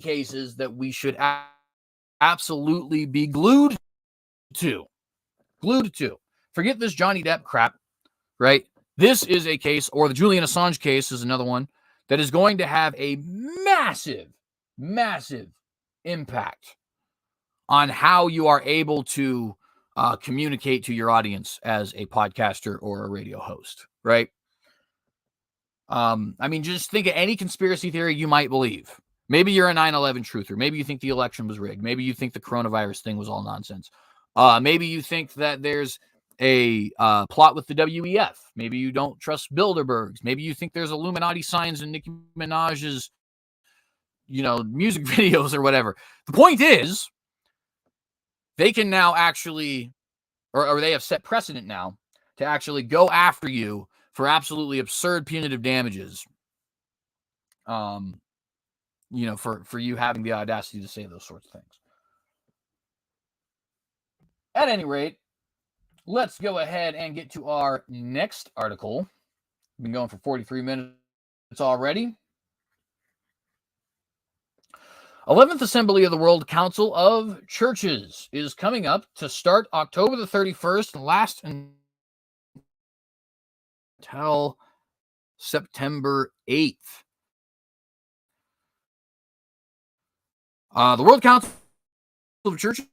cases that we should absolutely be glued to. Forget this Johnny Depp crap, right? This is a case, or the Julian Assange case is another one, that is going to have a massive, massive impact on how you are able to communicate to your audience as a podcaster or a radio host, right? Just think of any conspiracy theory you might believe. Maybe you're a 9/11 truther. Maybe you think the election was rigged. Maybe you think the coronavirus thing was all nonsense. Maybe you think that there's a plot with the WEF. Maybe you don't trust Bilderbergs. Maybe you think there's Illuminati signs in Nicki Minaj's, music videos or whatever. The point is, they can now actually, or they have set precedent now to actually go after you for absolutely absurd punitive damages. For you having the audacity to say those sorts of things. At any rate, let's go ahead and get to our next article. We've been going for 43 minutes already. 11th Assembly of the World Council of Churches is coming up to start October the 31st and last until September 8th. The World Council of Churches,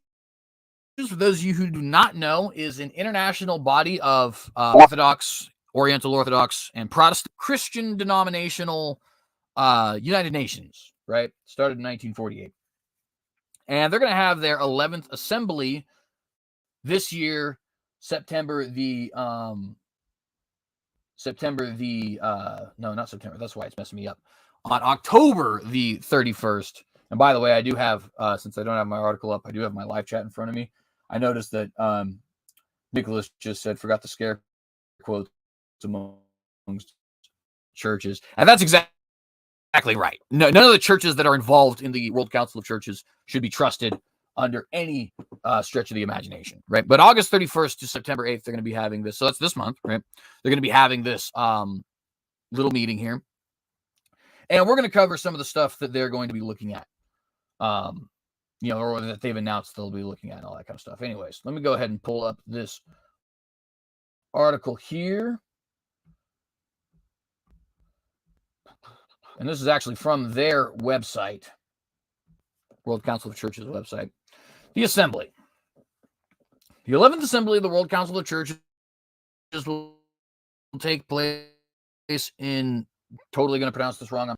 for those of you who do not know, is an international body of Orthodox, Oriental Orthodox, and Protestant Christian denominational United Nations, right? Started in 1948. And they're going to have their 11th assembly this year, October the 31st. And by the way, I do have, since I don't have my article up, I do have my live chat in front of me. I noticed that Nicholas just said, forgot the scare quotes amongst churches. And that's exactly right. No, none of the churches that are involved in the World Council of Churches should be trusted under any stretch of the imagination, right? But August 31st to September 8th, they're going to be having this. So that's this month, right? They're going to be having this little meeting here. And we're going to cover some of the stuff that they're going to be looking at. Or that they've announced they'll be looking at and all that kind of stuff. Anyways, let me go ahead and pull up this article here. And this is actually from their website, World Council of Churches website. The Assembly. The 11th Assembly of the World Council of Churches will take place in, totally going to pronounce this wrong,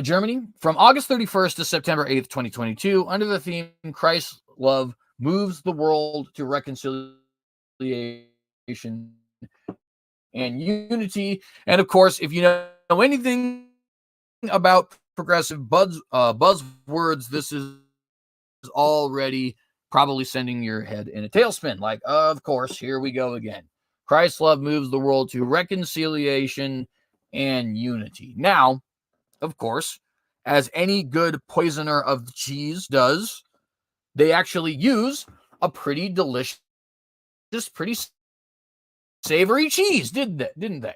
Germany, from August 31st to September 8th, 2022, under the theme Christ's love moves the world to reconciliation and unity. And of course, if you know anything about progressive buzzwords, this is already probably sending your head in a tailspin. Like, of course, here we go again. Christ's love moves the world to reconciliation and unity. Now, of course, as any good poisoner of the cheese does, they actually use a pretty delicious, pretty savory cheese, didn't they?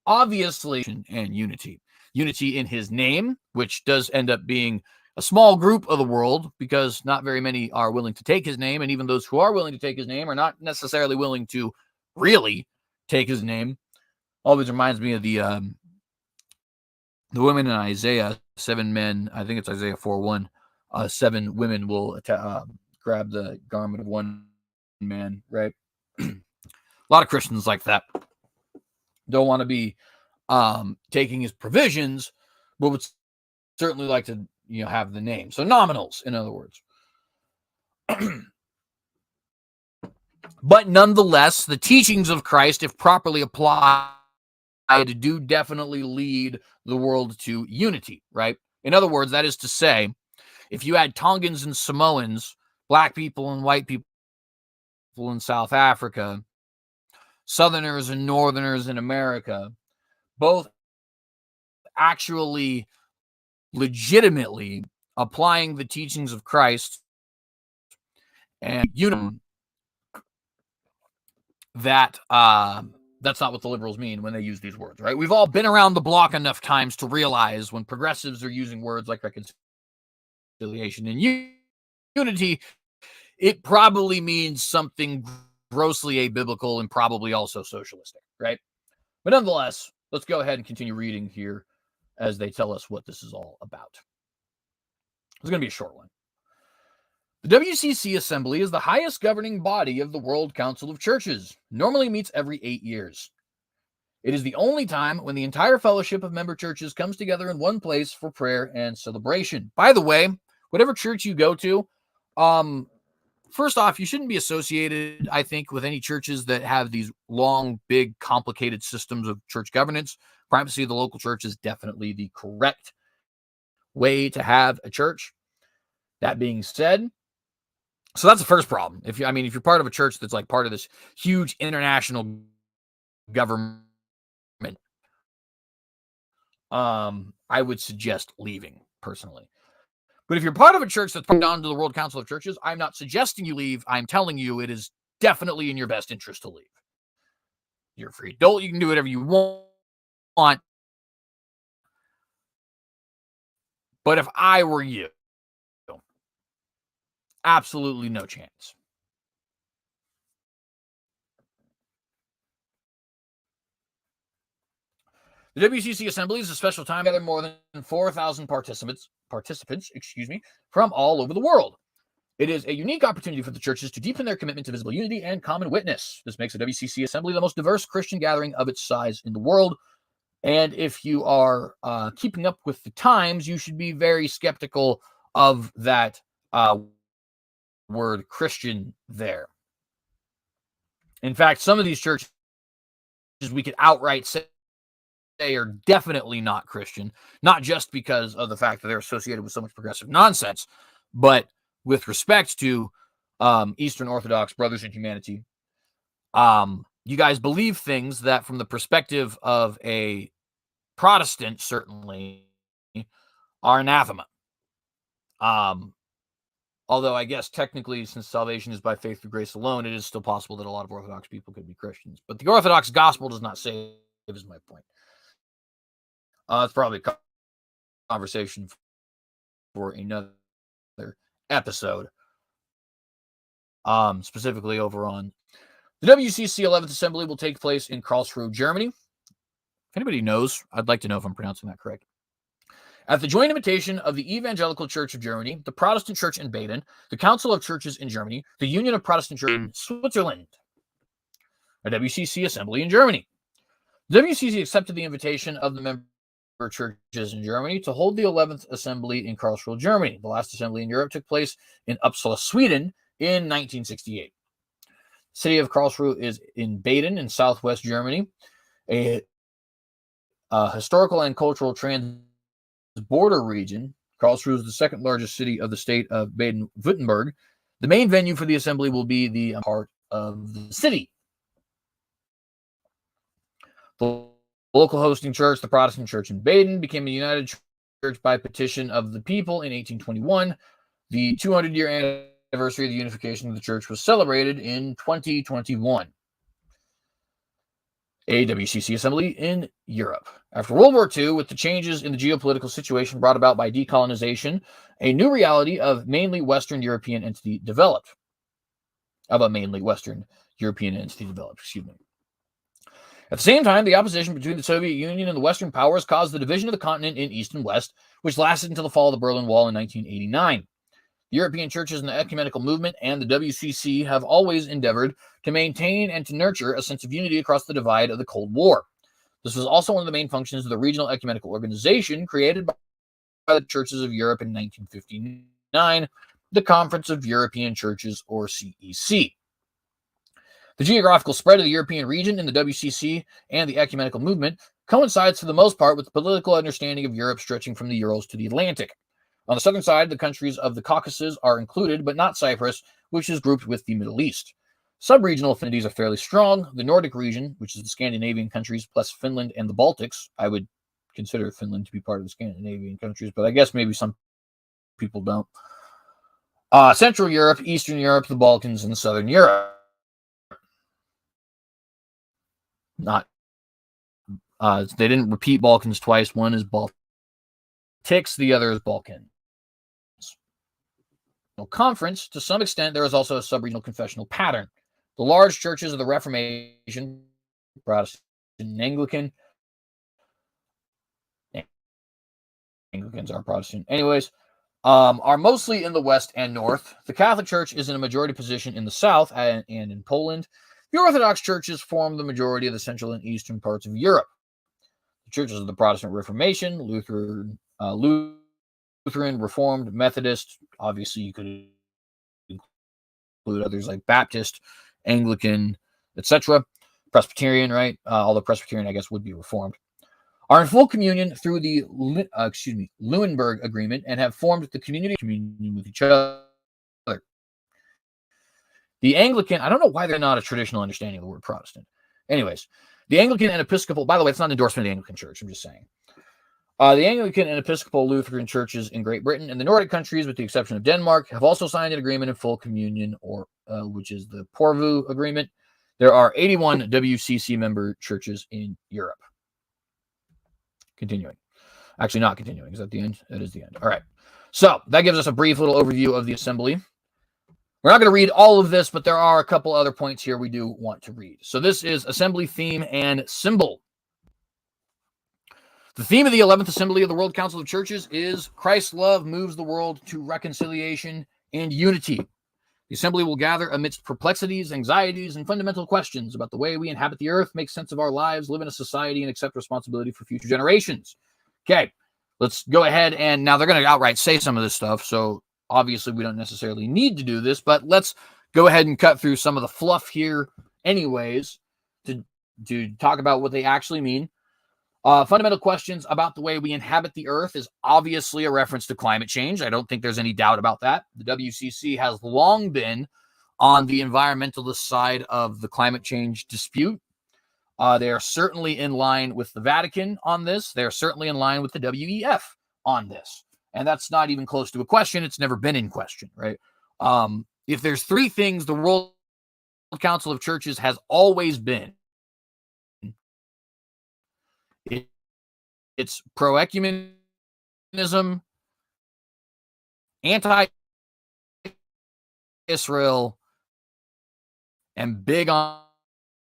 Obviously, and unity. Unity in his name, which does end up being a small group of the world, because not very many are willing to take his name, and even those who are willing to take his name are not necessarily willing to really take his name. always reminds me of the women in Isaiah, 7 men, I think it's Isaiah 4:1, 7 women will grab the garment of one man, right? A lot of Christians like that. Don't want to be taking his provisions, but would certainly like to, have the name. So nominals, in other words. But nonetheless, the teachings of Christ, if properly applied, do definitely lead the world to unity, right? In other words, that is to say, if you had Tongans and Samoans, black people and white people in South Africa, Southerners and Northerners in America, both actually legitimately applying the teachings of Christ and that that's not what the liberals mean when they use these words, right? We've all been around the block enough times to realize when progressives are using words like reconciliation and unity, it probably means something grossly abiblical and probably also socialistic, right? But nonetheless, let's go ahead and continue reading here as they tell us what this is all about. It's going to be a short one. The WCC Assembly is the highest governing body of the World Council of Churches. Normally meets every 8 years. It is the only time when the entire fellowship of member churches comes together in one place for prayer and celebration. By the way, whatever church you go to, first off, you shouldn't be associated, I think, with any churches that have these long, big, complicated systems of church governance. Primacy of the local church is definitely the correct way to have a church. That being said, so that's the first problem. If you're part of a church that's like part of this huge international government, I would suggest leaving personally. But if you're part of a church that's put down to the World Council of Churches, I'm not suggesting you leave. I'm telling you it is definitely in your best interest to leave. You're a free adult. You can do whatever you want. But if I were you, absolutely no chance. The WCC Assembly is a special time gathering more than 4,000 participants, from all over the world. It is a unique opportunity for the churches to deepen their commitment to visible unity and common witness. This makes the WCC Assembly the most diverse Christian gathering of its size in the world. And if you are keeping up with the times, you should be very skeptical of that word Christian there. In fact, some of these churches we could outright say are definitely not Christian, not just because of the fact that they're associated with so much progressive nonsense, but with respect to Eastern Orthodox brothers in humanity. You guys believe things that from the perspective of a Protestant certainly are anathema. Although I guess technically, since salvation is by faith through grace alone, it is still possible that a lot of Orthodox people could be Christians. But the Orthodox gospel does not save, is my point. It's probably a conversation for another episode, specifically over on the WCC 11th Assembly will take place in Karlsruhe, Germany. If anybody knows, I'd like to know if I'm pronouncing that correct. At the joint invitation of the Evangelical Church of Germany, the Protestant Church in Baden, the Council of Churches in Germany, the Union of Protestant Churches in Switzerland, a WCC Assembly in Germany. The WCC accepted the invitation of the member churches in Germany to hold the 11th Assembly in Karlsruhe, Germany. The last assembly in Europe took place in Uppsala, Sweden in 1968. The city of Karlsruhe is in Baden in southwest Germany, a historical and cultural trans-border region. Karlsruhe is the second largest city of the state of Baden-Württemberg. The main venue for the assembly will be the heart of the city. The local hosting church, the Protestant Church in Baden, became a united church by petition of the people in 1821. The 200-year anniversary of the unification of the church was celebrated in 2021. A WCC assembly in Europe. After World War II, with the changes in the geopolitical situation brought about by decolonization, a new reality of mainly Western European entity developed. At the same time, the opposition between the Soviet Union and the Western powers caused the division of the continent in East and West, which lasted until the fall of the Berlin Wall in 1989. The European churches and the ecumenical movement and the WCC have always endeavored to maintain and to nurture a sense of unity across the divide of the Cold War. This was also one of the main functions of the Regional Ecumenical Organization created by the Churches of Europe in 1959, the Conference of European Churches, or CEC. The geographical spread of the European region in the WCC and the ecumenical movement coincides for the most part with the political understanding of Europe stretching from the Urals to the Atlantic. On the southern side, the countries of the Caucasus are included, but not Cyprus, which is grouped with the Middle East. Sub-regional affinities are fairly strong. The Nordic region, which is the Scandinavian countries plus Finland and the Baltics. I would consider Finland to be part of the Scandinavian countries, but I guess maybe some people don't. Central Europe, Eastern Europe, the Balkans, and Southern Europe. Not they didn't repeat Balkans twice. One is Baltics, the other is Balkan. Conference, to some extent, there is also a sub-regional confessional pattern. The large churches of the Reformation, Protestant and Anglican, Anglicans are Protestant anyways, are mostly in the West and North. The Catholic Church is in a majority position in the South and in Poland. The Orthodox churches form the majority of the central and eastern parts of Europe. The churches of the Protestant Reformation, Lutheran, Reformed, Methodist, obviously you could include others like Baptist, Anglican, etc. Presbyterian, right? Although Presbyterian, I guess, would be Reformed, are in full communion through the Lunenburg Agreement and have formed the communion with each other. The Anglican, I don't know why they're not a traditional understanding of the word Protestant. Anyways, the Anglican and Episcopal, by the way, it's not an endorsement of the Anglican Church, I'm just saying. The Anglican and Episcopal Lutheran churches in Great Britain and the Nordic countries, with the exception of Denmark, have also signed an agreement in full communion, or which is the Porvoo Agreement. There are 81 WCC member churches in Europe. Continuing. Actually, not continuing. Is that the end? That is the end. All right. So that gives us a brief little overview of the assembly. We're not going to read all of this, but there are a couple other points here we do want to read. So this is assembly theme and symbol. The theme of the 11th Assembly of the World Council of Churches is Christ's love moves the world to reconciliation and unity. The assembly will gather amidst perplexities, anxieties, and fundamental questions about the way we inhabit the earth, make sense of our lives, live in a society, and accept responsibility for future generations. Okay, let's go ahead and now they're going to outright say some of this stuff, so obviously we don't necessarily need to do this, but let's go ahead and cut through some of the fluff here anyways to talk about what they actually mean. Fundamental questions about the way we inhabit the earth is obviously a reference to climate change. I don't think there's any doubt about that. The WCC has long been on the environmentalist side of the climate change dispute. They are certainly in line with the Vatican on this. They're certainly in line with the WEF on this. And that's not even close to a question. It's never been in question, right? If there's three things the World Council of Churches has always been, it's pro-ecumenism, anti-Israel, and big on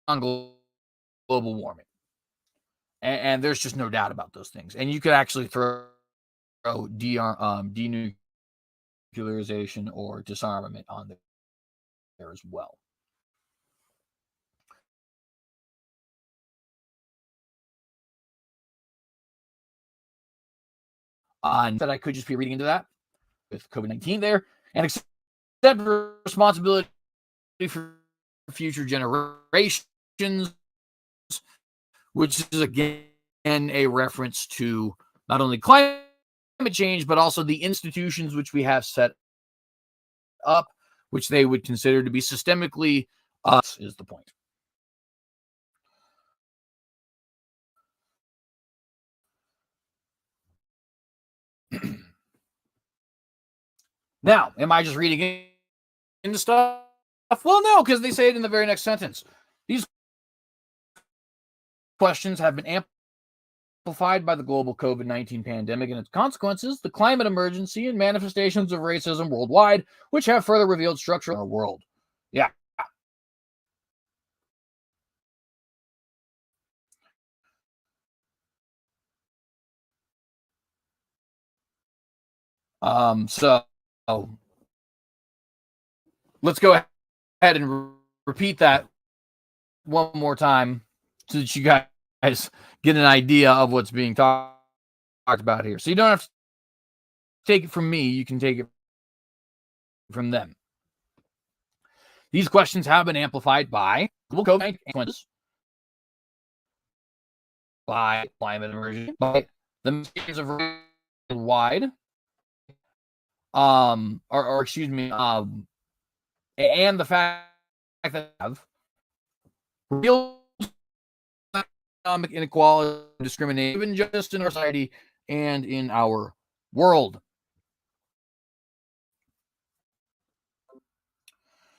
global warming. And there's just no doubt about those things. And you could actually throw denuclearization or disarmament on there as well. And that I could just be reading into that with COVID-19 there and accept responsibility for future generations, which is again a reference to not only climate change, but also the institutions which we have set up, which they would consider to be systemically us, is the point. Now, am I just reading into stuff? Well, no, because they say it in the very next sentence. These questions have been amplified by the global COVID-19 pandemic and its consequences, the climate emergency, and manifestations of racism worldwide, which have further revealed structure in our world. Yeah. So let's go ahead and repeat that one more time so that you guys get an idea of what's being talked about here. So you don't have to take it from me. You can take it from them. These questions have been amplified by global COVID-19 consequences, by climate emergency, by the mistakes of worldwide, or excuse me, and the fact that have real economic inequality, discrimination, even just in our society and in our world.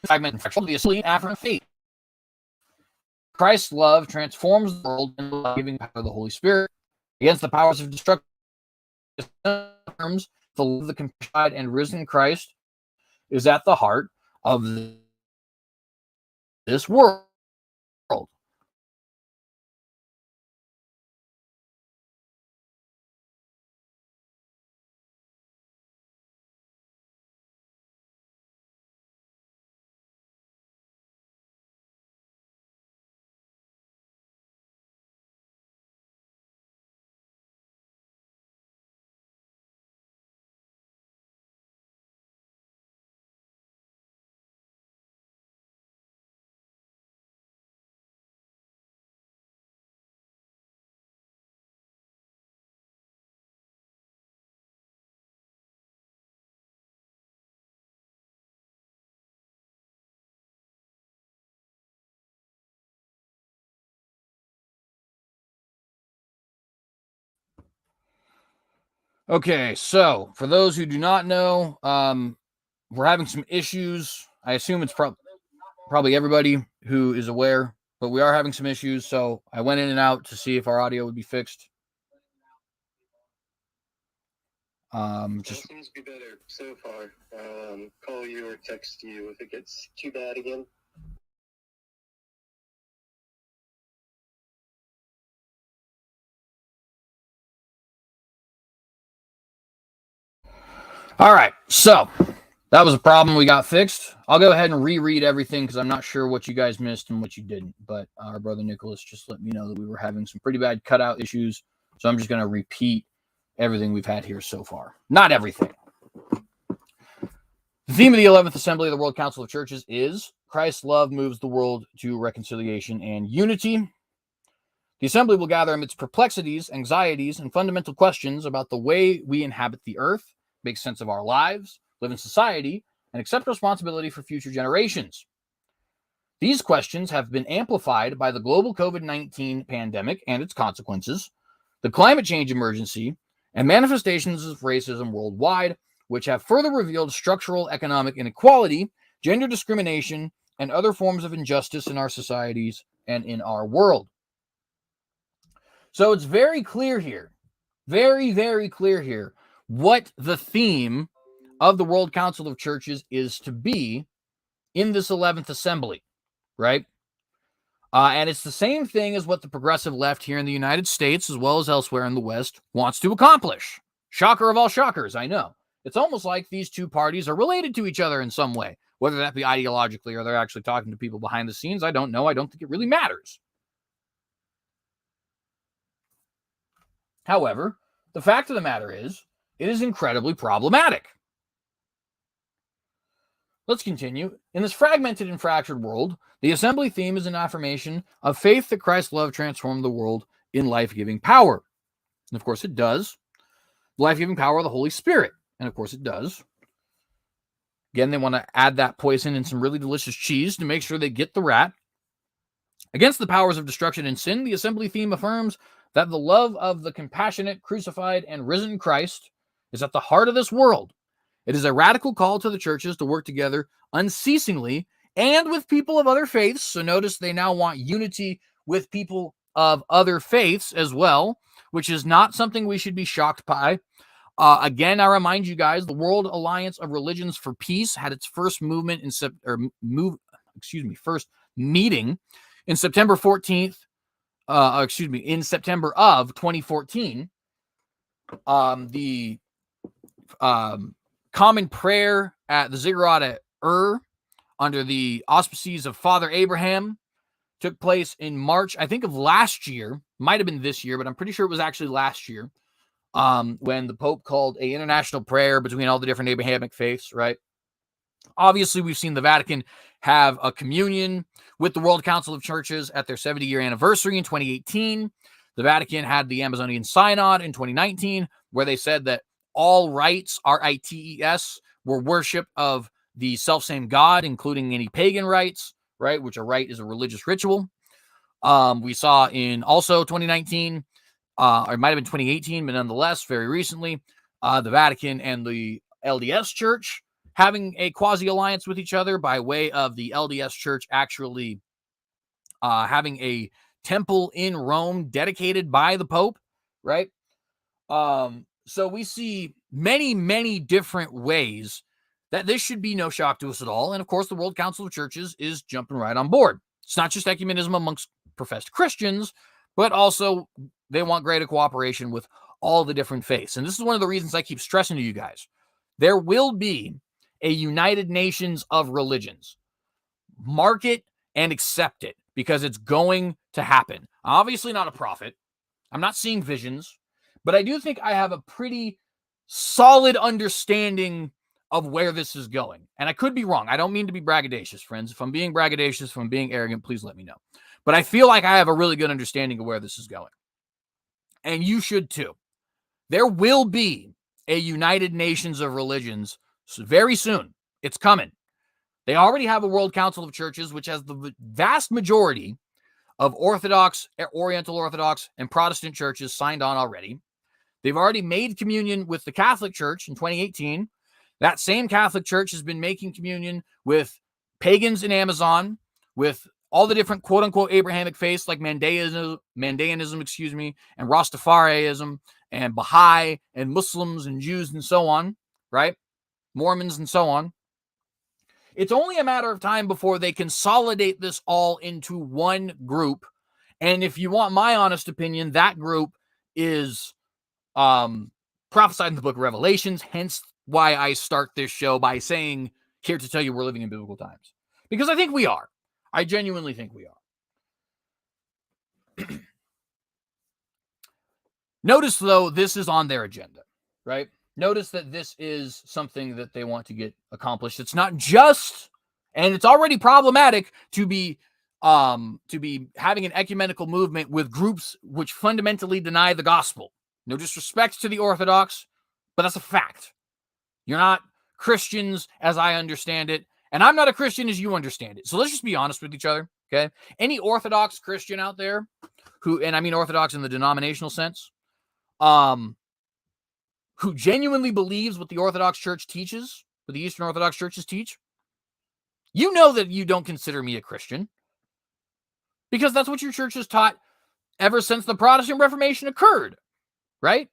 Fragment the asleep after faith. Christ's love transforms the world in the giving power of the Holy Spirit against the powers of destruction. The love of the crucified and risen Christ is at the heart of this world. Okay, so for those who do not know, we're having some issues. I assume it's probably everybody who is aware, but we are having some issues. So I went in and out to see if our audio would be fixed. Just seems to be better so far. Call you or text you if it gets too bad again. All right, so that was a problem we got fixed. I'll go ahead and reread everything because I'm not sure what you guys missed and what you didn't. But our brother Nicholas just let me know that we were having some pretty bad cutout issues. So I'm just going to repeat everything we've had here so far. Not everything. The theme of the 11th Assembly of the World Council of Churches is Christ's love moves the world to reconciliation and unity. The assembly will gather amidst perplexities, anxieties, and fundamental questions about the way we inhabit the earth, make sense of our lives, live in society, and accept responsibility for future generations. These questions have been amplified by the global COVID-19 pandemic and its consequences, the climate change emergency, and manifestations of racism worldwide, which have further revealed structural economic inequality, gender discrimination, and other forms of injustice in our societies and in our world. So it's very clear here, very, very clear here, what the theme of the World Council of Churches is to be in this 11th Assembly, right? And it's the same thing as what the progressive left here in the United States, as well as elsewhere in the West, wants to accomplish. Shocker of all shockers, I know. It's almost like these two parties are related to each other in some way, whether that be ideologically or they're actually talking to people behind the scenes. I don't know. I don't think it really matters. However, the fact of the matter is, it is incredibly problematic. Let's continue. In this fragmented and fractured world, the assembly theme is an affirmation of faith that Christ's love transformed the world in life-giving power. And of course it does. The life-giving power of the Holy Spirit. And of course it does. Again, they want to add that poison in some really delicious cheese to make sure they get the rat. Against the powers of destruction and sin, the assembly theme affirms that the love of the compassionate, crucified, and risen Christ is at the heart of this world. It is a radical call to the churches to work together unceasingly and with people of other faiths. So notice they now want unity with people of other faiths as well, which is not something we should be shocked by. Again, I remind you guys, the World Alliance of Religions for Peace had its first movement first meeting in September 14th. In September of 2014. The common prayer at the ziggurat at Ur under the auspices of Father Abraham took place in March, I think, of last year. Might have been this year, but I'm pretty sure it was actually last year, when the Pope called an international prayer between all the different Abrahamic faiths, right? Obviously, we've seen the Vatican have a communion with the World Council of Churches at their 70-year anniversary in 2018. The Vatican had the Amazonian Synod in 2019, where they said that all rites, R-I-T-E-S, were worship of the self-same God, including any pagan rites, right? Which a rite is a religious ritual. We saw in also 2019, or it might have been 2018, but nonetheless, very recently, the Vatican and the LDS Church having a quasi-alliance with each other by way of the LDS Church actually having a temple in Rome dedicated by the Pope, right? So we see many, many different ways that this should be no shock to us at all. And of course, the World Council of Churches is jumping right on board. It's not just ecumenism amongst professed Christians, but also they want greater cooperation with all the different faiths. And this is one of the reasons I keep stressing to you guys. There will be a United Nations of religions. Mark it and accept it, because it's going to happen. I'm obviously not a prophet. I'm not seeing visions, but I do think I have a pretty solid understanding of where this is going. And I could be wrong. I don't mean to be braggadocious, friends. If I'm being braggadocious, if I'm being arrogant, please let me know. But I feel like I have a really good understanding of where this is going. And you should too. There will be a United Nations of religions very soon. It's coming. They already have a World Council of Churches, which has the vast majority of Orthodox, Oriental Orthodox, and Protestant churches signed on already. They've already made communion with the Catholic Church in 2018. That same Catholic Church has been making communion with pagans in Amazon, with all the different quote-unquote Abrahamic faiths like Mandaeanism, and Rastafarianism, and Baha'i, and Muslims, and Jews, and so on, right? Mormons, and so on. It's only a matter of time before they consolidate this all into one group. And if you want my honest opinion, that group is prophesied in the book of Revelations, hence why I start this show by saying, here to tell you we're living in biblical times. Because I think we are. I genuinely think we are. Notice, though, this is on their agenda, right? Notice that this is something that they want to get accomplished. It's not just, and it's already problematic to be having an ecumenical movement with groups which fundamentally deny the gospel. No disrespect to the Orthodox, but that's a fact. You're not Christians as I understand it, and I'm not a Christian as you understand it. So let's just be honest with each other, okay? Any Orthodox Christian out there who, and I mean Orthodox in the denominational sense, who genuinely believes what the Orthodox Church teaches, what the Eastern Orthodox churches teach, you know that you don't consider me a Christian, because that's what your church has taught ever since the Protestant Reformation occurred, right?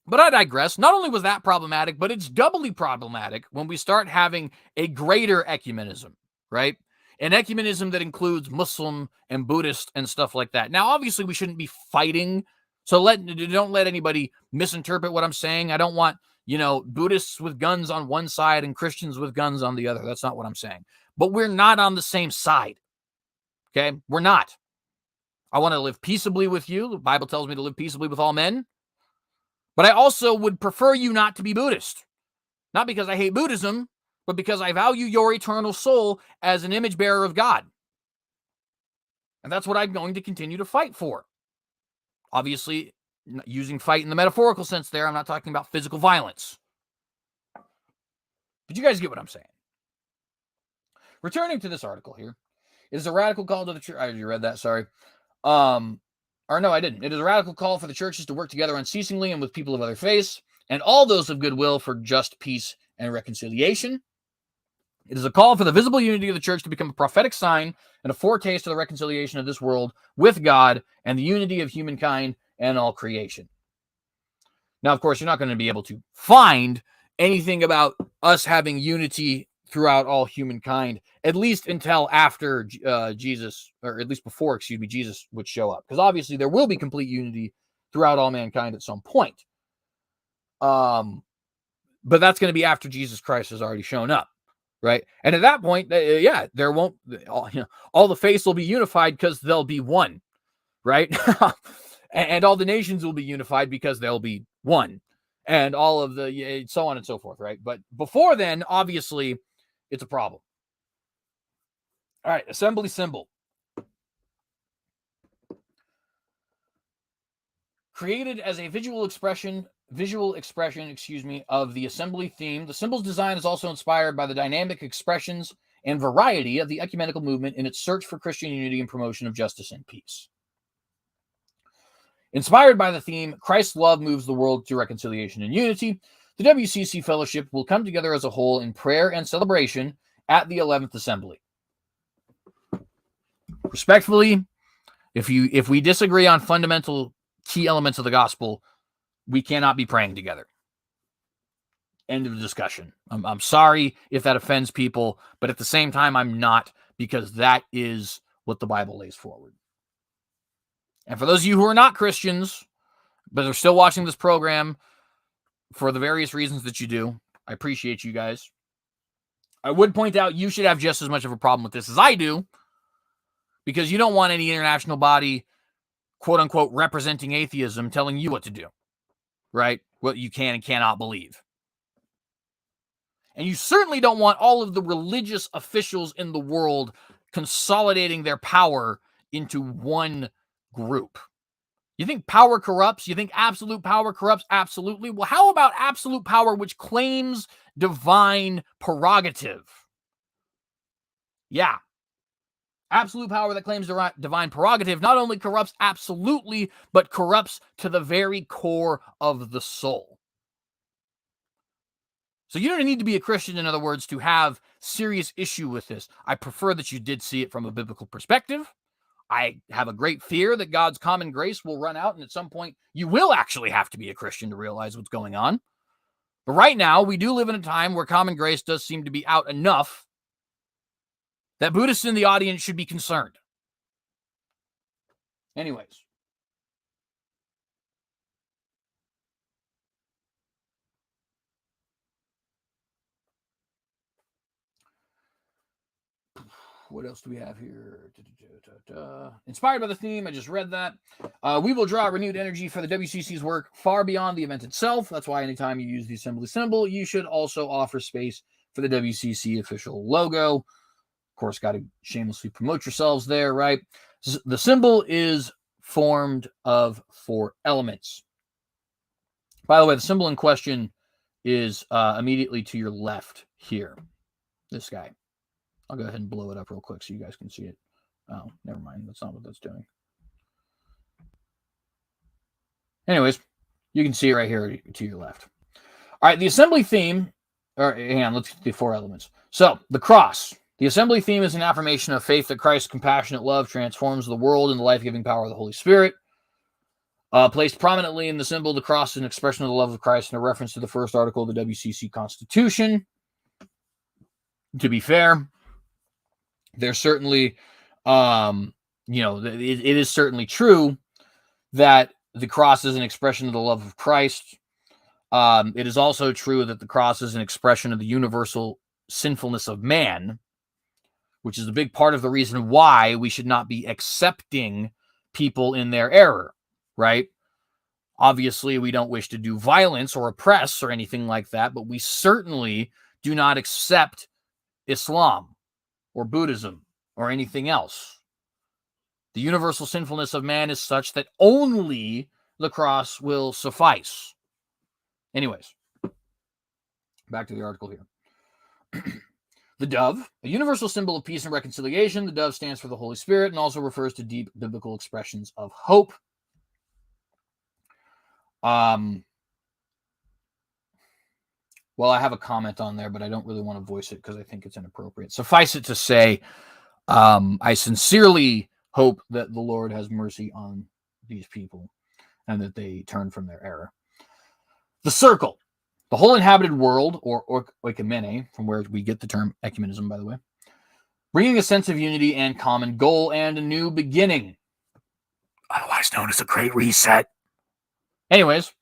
But I digress. Not only was that problematic, but it's doubly problematic when we start having a greater ecumenism, right? An ecumenism that includes Muslim and Buddhist and stuff like that. Now, obviously, we shouldn't be fighting. So don't let anybody misinterpret what I'm saying. I don't want, Buddhists with guns on one side and Christians with guns on the other. That's not what I'm saying. But we're not on the same side. Okay? We're not. I want to live peaceably with you. The Bible tells me to live peaceably with all men. But I also would prefer you not to be Buddhist. Not because I hate Buddhism, but because I value your eternal soul as an image bearer of God. And that's what I'm going to continue to fight for. Obviously, using fight in the metaphorical sense there, I'm not talking about physical violence. But you guys get what I'm saying. Returning to this article here, it is a radical call to the church. I already read that, sorry. Or no, I didn't. It is a radical call for the churches to work together unceasingly and with people of other faiths, and all those of goodwill for just peace and reconciliation. It is a call for the visible unity of the church to become a prophetic sign and a foretaste of the reconciliation of this world with God and the unity of humankind and all creation. Now, of course, you're not going to be able to find anything about us having unity throughout all humankind, at least until after Jesus, or at least before, Jesus would show up. Because obviously there will be complete unity throughout all mankind at some point. But that's going to be after Jesus Christ has already shown up, right? And at that point, there won't, all the faiths will be unified because they'll be one, right? And all the nations will be unified because they'll be one, and all of the so on and so forth, right? But before then, obviously, it's a problem. All right, assembly symbol. Created as a visual expression, of the assembly theme, the symbol's design is also inspired by the dynamic expressions and variety of the ecumenical movement in its search for Christian unity and promotion of justice and peace. Inspired by the theme, Christ's love moves the world to reconciliation and unity, the WCC Fellowship will come together as a whole in prayer and celebration at the 11th Assembly. Respectfully, if we disagree on fundamental key elements of the gospel, we cannot be praying together. End of discussion. I'm sorry if that offends people, but at the same time, I'm not, because that is what the Bible lays forward. And for those of you who are not Christians, but are still watching this program for the various reasons that you do, I appreciate you guys. I would point out you should have just as much of a problem with this as I do, because you don't want any international body, quote unquote, representing atheism telling you what to do, right? What you can and cannot believe. And you certainly don't want all of the religious officials in the world consolidating their power into one group. You think power corrupts? You think absolute power corrupts? Absolutely. Well, how about absolute power which claims divine prerogative? Yeah. Absolute power that claims divine prerogative not only corrupts absolutely, but corrupts to the very core of the soul. So you don't need to be a Christian, in other words, to have serious issue with this. I prefer that you did see it from a biblical perspective. I have a great fear that God's common grace will run out, and at some point you will actually have to be a Christian to realize what's going on. But right now, we do live in a time where common grace does seem to be out enough that Buddhists in the audience should be concerned. Anyways. What else do we have here? Inspired by the theme, I just read that. We will draw renewed energy for the WCC's work far beyond the event itself. That's why anytime you use the assembly symbol, you should also offer space for the WCC official logo. Of course, got to shamelessly promote yourselves there, right? The symbol is formed of 4 elements. By the way, the symbol in question is immediately to your left here. This guy. I'll go ahead and blow it up real quick so you guys can see it. Oh, never mind. That's not what that's doing. Anyways, you can see it right here to your left. All right, the assembly theme, or hang on, let's get the 4 elements. So, the cross. The assembly theme is an affirmation of faith that Christ's compassionate love transforms the world in the life-giving power of the Holy Spirit. Placed prominently in the symbol, the cross is an expression of the love of Christ and a reference to the first article of the WCC Constitution. To be fair, there's certainly, it is certainly true that the cross is an expression of the love of Christ. It is also true that the cross is an expression of the universal sinfulness of man, which is a big part of the reason why we should not be accepting people in their error, right? Obviously, we don't wish to do violence or oppress or anything like that, but we certainly do not accept Islam or Buddhism or anything else. The universal sinfulness of man is such that only the cross will suffice. Anyways, back to the article here. The dove, a universal symbol of peace and reconciliation. The dove stands for the Holy Spirit and also refers to deep biblical expressions of hope. Well, I have a comment on there, but I don't really want to voice it because I think it's inappropriate. Suffice it to say, I sincerely hope that the Lord has mercy on these people and that they turn from their error. The circle, the whole inhabited world, or oikumene, from where we get the term ecumenism, by the way, bringing a sense of unity and common goal and a new beginning, otherwise known as a great reset. Anyways,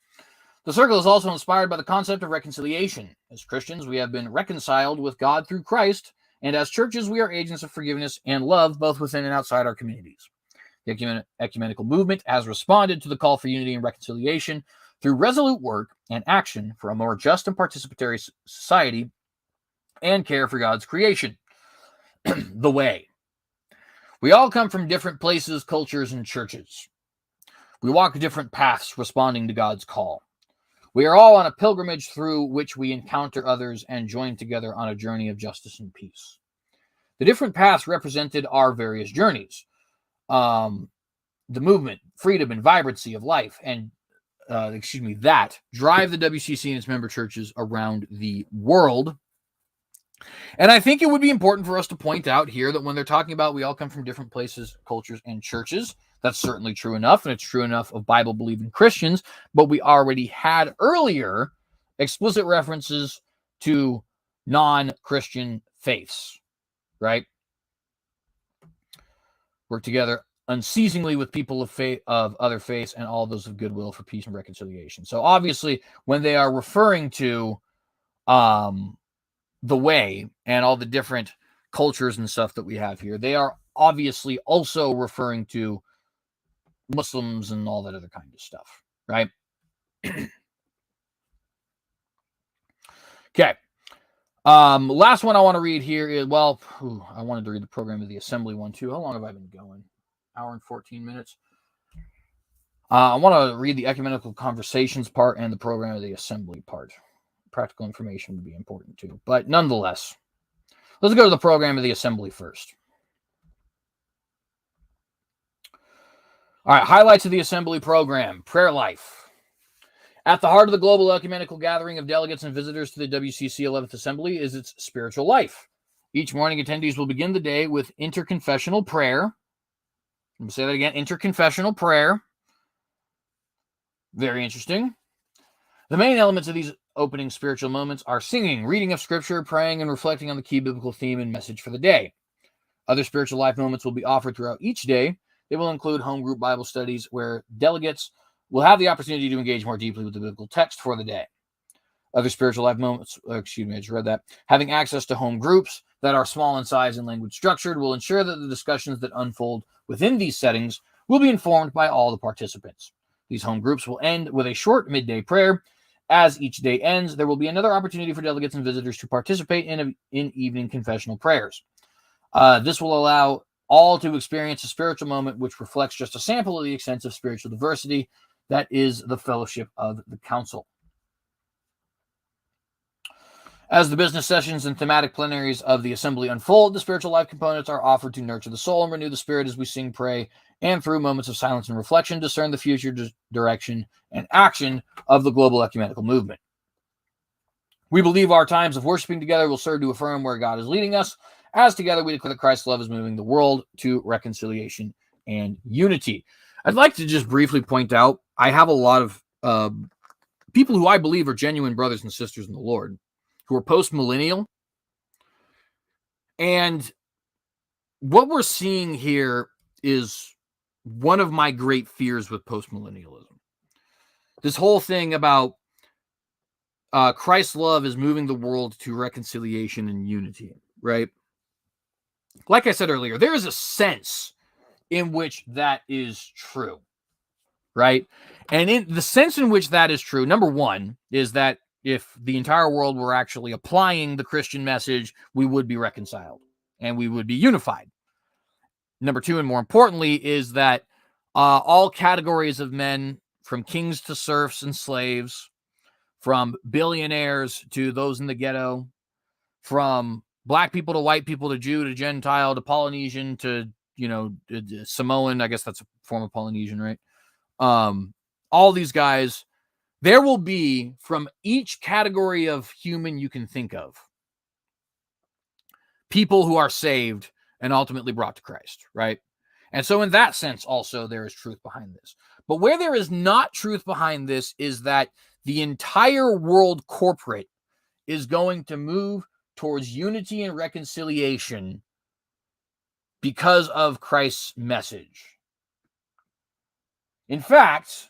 The circle is also inspired by the concept of reconciliation. As Christians, we have been reconciled with God through Christ, and as churches, we are agents of forgiveness and love both within and outside our communities. The ecumenical movement has responded to the call for unity and reconciliation through resolute work and action for a more just and participatory society and care for God's creation. The way. We all come from different places, cultures, and churches. We walk different paths responding to God's call. We are all on a pilgrimage through which we encounter others and join together on a journey of justice and peace. The different paths represented are various journeys. The movement, freedom, and vibrancy of life, and that drive the WCC and its member churches around the world. And I think it would be important for us to point out here that when they're talking about we all come from different places, cultures, and churches, that's certainly true enough, and it's true enough of Bible-believing Christians, but we already had earlier explicit references to non-Christian faiths, right? Work together unceasingly with people of faith, of other faiths, and all those of goodwill for peace and reconciliation. So obviously, when they are referring to the way and all the different cultures and stuff that we have here, they are obviously also referring to Muslims and all that other kind of stuff, right? Okay. Last one I want to read here is, I wanted to read the program of the assembly one too. How long have I been going? Hour and 14 minutes. I want to read the Ecumenical Conversations part and the program of the assembly part. Practical information would be important too. But nonetheless, let's go to the program of the assembly first. All right, highlights of the assembly program. Prayer life. At the heart of the global ecumenical gathering of delegates and visitors to the WCC 11th Assembly is its spiritual life. Each morning, attendees will begin the day with interconfessional prayer. Let me say that again, interconfessional prayer. Very interesting. The main elements of these opening spiritual moments are singing, reading of scripture, praying, and reflecting on the key biblical theme and message for the day. Other spiritual life moments will be offered throughout each day. They will include home group Bible studies where delegates will have the opportunity to engage more deeply with the biblical text for the day. Other spiritual life moments, I just read that. Having access to home groups that are small in size and language structured will ensure that the discussions that unfold within these settings will be informed by all the participants. These home groups will end with a short midday prayer. As each day ends, there will be another opportunity for delegates and visitors to participate in evening confessional prayers. This will allow all to experience a spiritual moment which reflects just a sample of the extensive spiritual diversity that is the fellowship of the council. As the business sessions and thematic plenaries of the assembly unfold, the spiritual life components are offered to nurture the soul and renew the spirit as we sing, pray, and through moments of silence and reflection, discern the future direction and action of the global ecumenical movement. We believe our times of worshiping together will serve to affirm where God is leading us, as together we declare that Christ's love is moving the world to reconciliation and unity. I'd like to just briefly point out, I have a lot of people who I believe are genuine brothers and sisters in the Lord, who are post-millennial. And what we're seeing here is one of my great fears with post-millennialism. This whole thing about Christ's love is moving the world to reconciliation and unity, right? Like I said earlier, there is a sense in which that is true, right? And in the sense in which that is true, number one, is that if the entire world were actually applying the Christian message, we would be reconciled and we would be unified. Number two, and more importantly, is that all categories of men, from kings to serfs and slaves, from billionaires to those in the ghetto, from black people to white people to Jew to Gentile to Polynesian to, Samoan, I guess that's a form of Polynesian, right? All these guys, there will be, from each category of human you can think of, people who are saved and ultimately brought to Christ, right? And so in that sense, also, there is truth behind this. But where there is not truth behind this is that the entire world corporate is going to move towards unity and reconciliation because of Christ's message. In fact,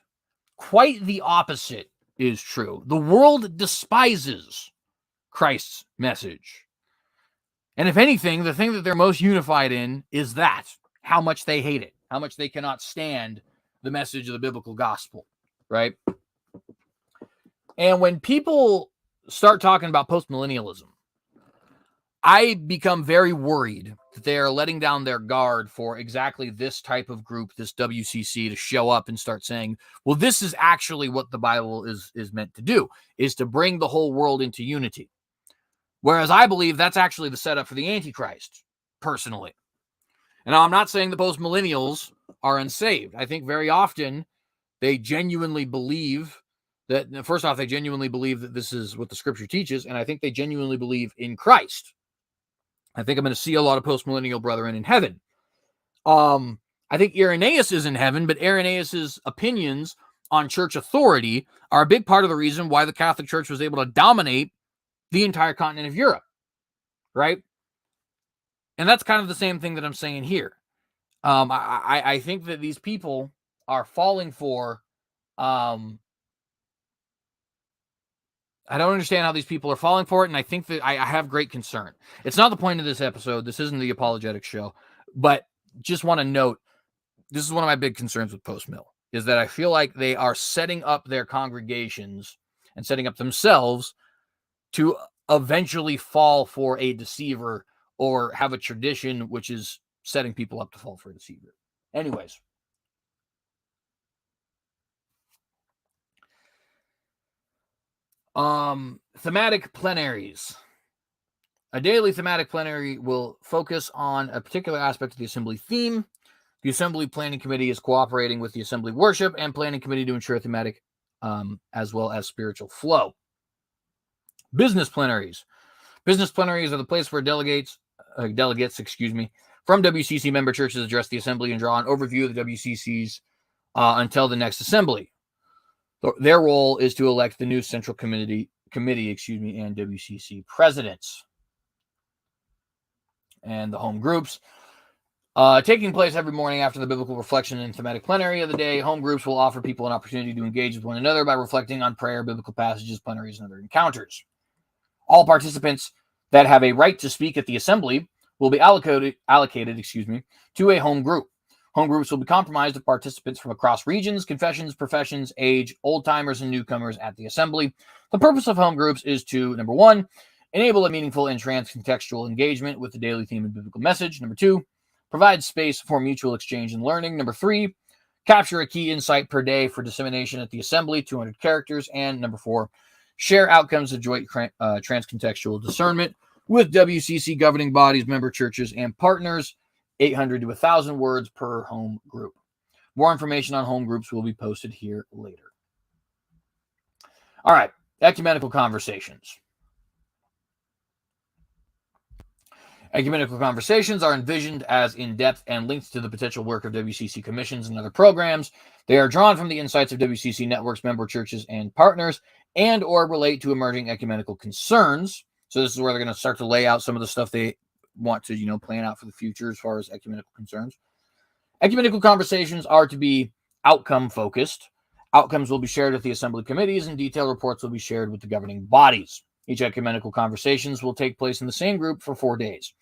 quite the opposite is true. The world despises Christ's message. And if anything, the thing that they're most unified in is that, how much they hate it, how much they cannot stand the message of the biblical gospel, right? And when people start talking about postmillennialism, I become very worried that they are letting down their guard for exactly this type of group, this WCC, to show up and start saying, well, this is actually what the Bible is meant to do, is to bring the whole world into unity. Whereas I believe that's actually the setup for the Antichrist, personally. And I'm not saying the postmillennials are unsaved. I think very often they genuinely believe that, first off, they genuinely believe that this is what the scripture teaches, and I think they genuinely believe in Christ. I think I'm going to see a lot of postmillennial brethren in heaven. I think Irenaeus is in heaven, but Irenaeus's opinions on church authority are a big part of the reason why the Catholic Church was able to dominate the entire continent of Europe, right? And that's kind of the same thing that I'm saying here. I think that these people are falling for, I don't understand how these people are falling for it, and I think that I have great concern. It's not the point of this episode. This isn't the apologetics show, but just want to note, this is one of my big concerns with post-mill, is that I feel like they are setting up their congregations and setting up themselves to eventually fall for a deceiver or have a tradition which is setting people up to fall for a deceiver. Anyways. Thematic plenaries. A daily thematic plenary will focus on a particular aspect of the assembly theme. The assembly planning committee is cooperating with the assembly worship and planning committee to ensure thematic as well as spiritual flow. Business plenaries. Business plenaries are the place where delegates, from WCC member churches address the assembly and draw an overview of the WCCs until the next assembly. Their role is to elect the new central committee, and WCC presidents. And the home groups. Taking place every morning after the biblical reflection and thematic plenary of the day, home groups will offer people an opportunity to engage with one another by reflecting on prayer, biblical passages, plenaries, and other encounters. All participants that have a right to speak at the assembly will be allocated to a home group. Home groups will be comprised of participants from across regions, confessions, professions, age, old-timers, and newcomers at the assembly. The purpose of home groups is to, number one, enable a meaningful and trans-contextual engagement with the daily theme and biblical message. Number two, provide space for mutual exchange and learning. Number three, capture a key insight per day for dissemination at the assembly, 200 characters. And number four, share outcomes of joint trans-contextual discernment with WCC governing bodies, member churches, and partners, 800 to 1,000 words per home group. More information on home groups will be posted here later. All right, Ecumenical Conversations. Ecumenical Conversations are envisioned as in-depth and linked to the potential work of WCC commissions and other programs. They are drawn from the insights of WCC networks, member churches, and partners, and or relate to emerging ecumenical concerns. So this is where they're going to start to lay out some of the stuff they want to, plan out for the future as far as ecumenical concerns. Ecumenical conversations are to be outcome-focused. Outcomes will be shared with the assembly committees, and detailed reports will be shared with the governing bodies. Each ecumenical conversations will take place in the same group for 4 days.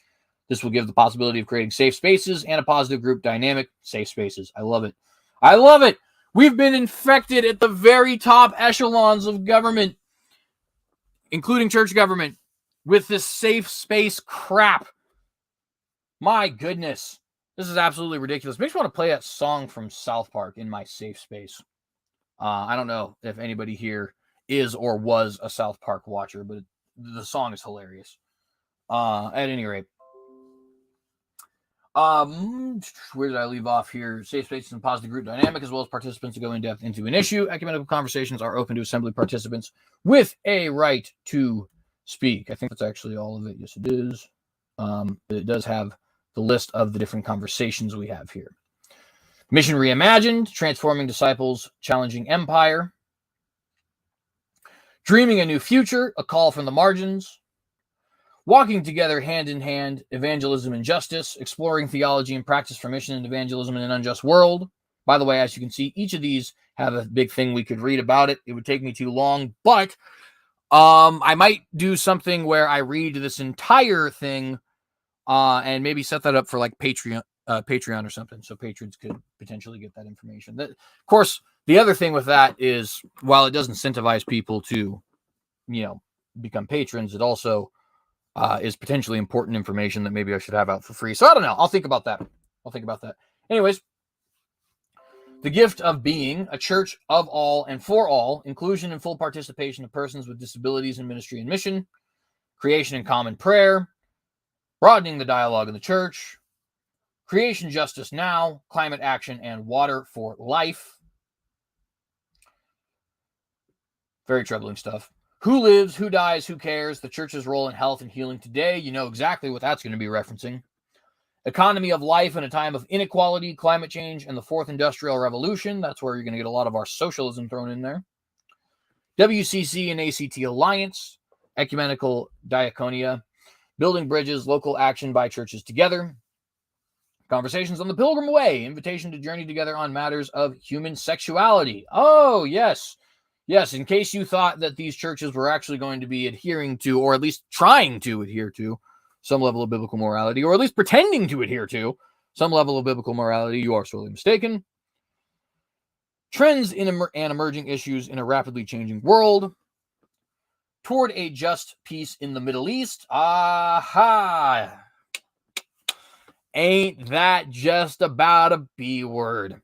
This will give the possibility of creating safe spaces and a positive group dynamic. Safe spaces. I love it. I love it. We've been infected at the very top echelons of government, including church government, with this safe space crap. My goodness. This is absolutely ridiculous. Makes me want to play that song from South Park, In My Safe Space. I don't know if anybody here is or was a South Park watcher, but the song is hilarious. At any rate. Where did I leave off here? Safe spaces and positive group dynamic, as well as participants to go in depth into an issue. Ecumenical conversations are open to assembly participants with a right to speak. I think that's actually all of it. Yes, it is. It does have the list of the different conversations we have here. Mission Reimagined, Transforming Disciples, Challenging Empire. Dreaming a New Future, A Call from the Margins. Walking Together Hand in Hand, Evangelism and Justice, Exploring Theology and Practice for Mission and Evangelism in an Unjust World. By the way, as you can see, each of these have a big thing we could read about it. It would take me too long, but I might do something where I read this entire thing and maybe set that up for like Patreon or something, so patrons could potentially get that information. Of course, the other thing with that is, while it does incentivize people to, become patrons, it also is potentially important information that maybe I should have out for free. So I don't know. I'll think about that. Anyways, the gift of being a church of all and for all, inclusion and full participation of persons with disabilities in ministry and mission, creation and common prayer, broadening the dialogue in the church, creation justice now, climate action, and water for life. Very troubling stuff. Who lives, who dies, who cares, the church's role in health and healing today. You know exactly what that's going to be referencing. Economy of life in a time of inequality, climate change, and the fourth industrial revolution. That's where you're going to get a lot of our socialism thrown in there. WCC and ACT Alliance, ecumenical diaconia, building bridges, local action by churches together. Conversations on the Pilgrim Way, invitation to journey together on matters of human sexuality. Oh, yes. Yes, in case you thought that these churches were actually going to be adhering to, or at least trying to adhere to, some level of biblical morality, or at least pretending to adhere to some level of biblical morality, you are sorely mistaken. Trends in and emerging issues in a rapidly changing world. Toward a just peace in the Middle East. Aha! Ain't that just about a B word?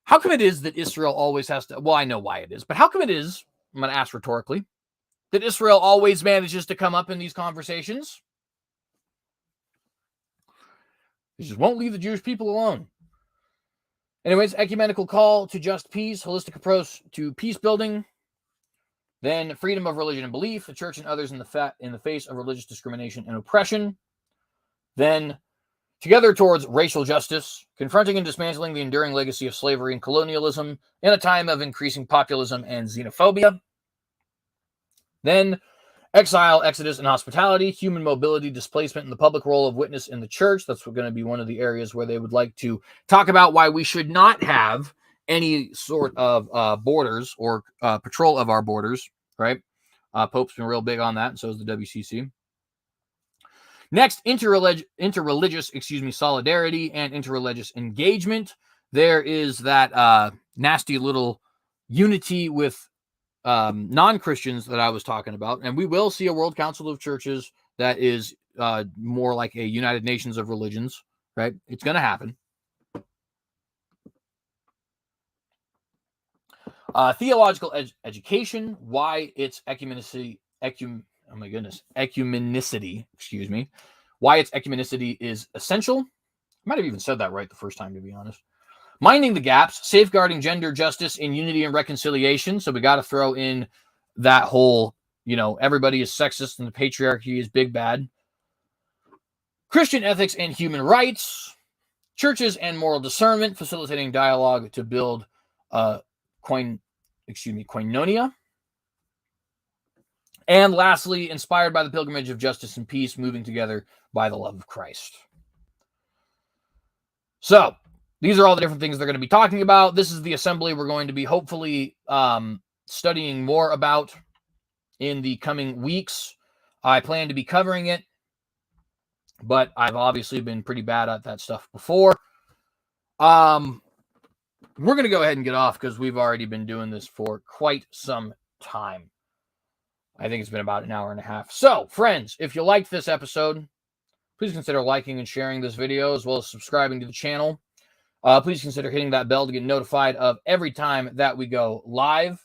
How come it is that Israel always has to... Well, I know why it is, but how come it is, I'm going to ask rhetorically, that Israel always manages to come up in these conversations? They just won't leave the Jewish people alone. Anyways, ecumenical call to just peace, holistic approach to peace building, then freedom of religion and belief, the church and others in the face of religious discrimination and oppression, then together towards racial justice, confronting and dismantling the enduring legacy of slavery and colonialism in a time of increasing populism and xenophobia. Then exile, exodus, and hospitality, human mobility, displacement, and the public role of witness in the church. That's going to be one of the areas where they would like to talk about why we should not have any sort of borders or patrol of our borders, right? Pope's been real big on that, and so is the WCC. Next, interreligious, solidarity and interreligious engagement. There is that nasty little unity with non-Christians that I was talking about, and we will see a World Council of Churches that is more like a United Nations of religions, right? It's going to happen. Theological education, why it's ecumenicity, why its ecumenicity is essential. I might have even said that right the first time, to be honest. Minding the gaps, safeguarding gender justice in unity and reconciliation. So we got to throw in that whole, everybody is sexist and the patriarchy is big bad. Christian ethics and human rights, churches and moral discernment, facilitating dialogue to build koinonia. And lastly, inspired by the pilgrimage of justice and peace, moving together by the love of Christ. So, these are all the different things they're going to be talking about. This is the assembly we're going to be hopefully studying more about in the coming weeks. I plan to be covering it, but I've obviously been pretty bad at that stuff before. We're going to go ahead and get off because we've already been doing this for quite some time. I think it's been about an hour and a half. So, friends, if you liked this episode, please consider liking and sharing this video, as well as subscribing to the channel. Please consider hitting that bell to get notified of every time that we go live.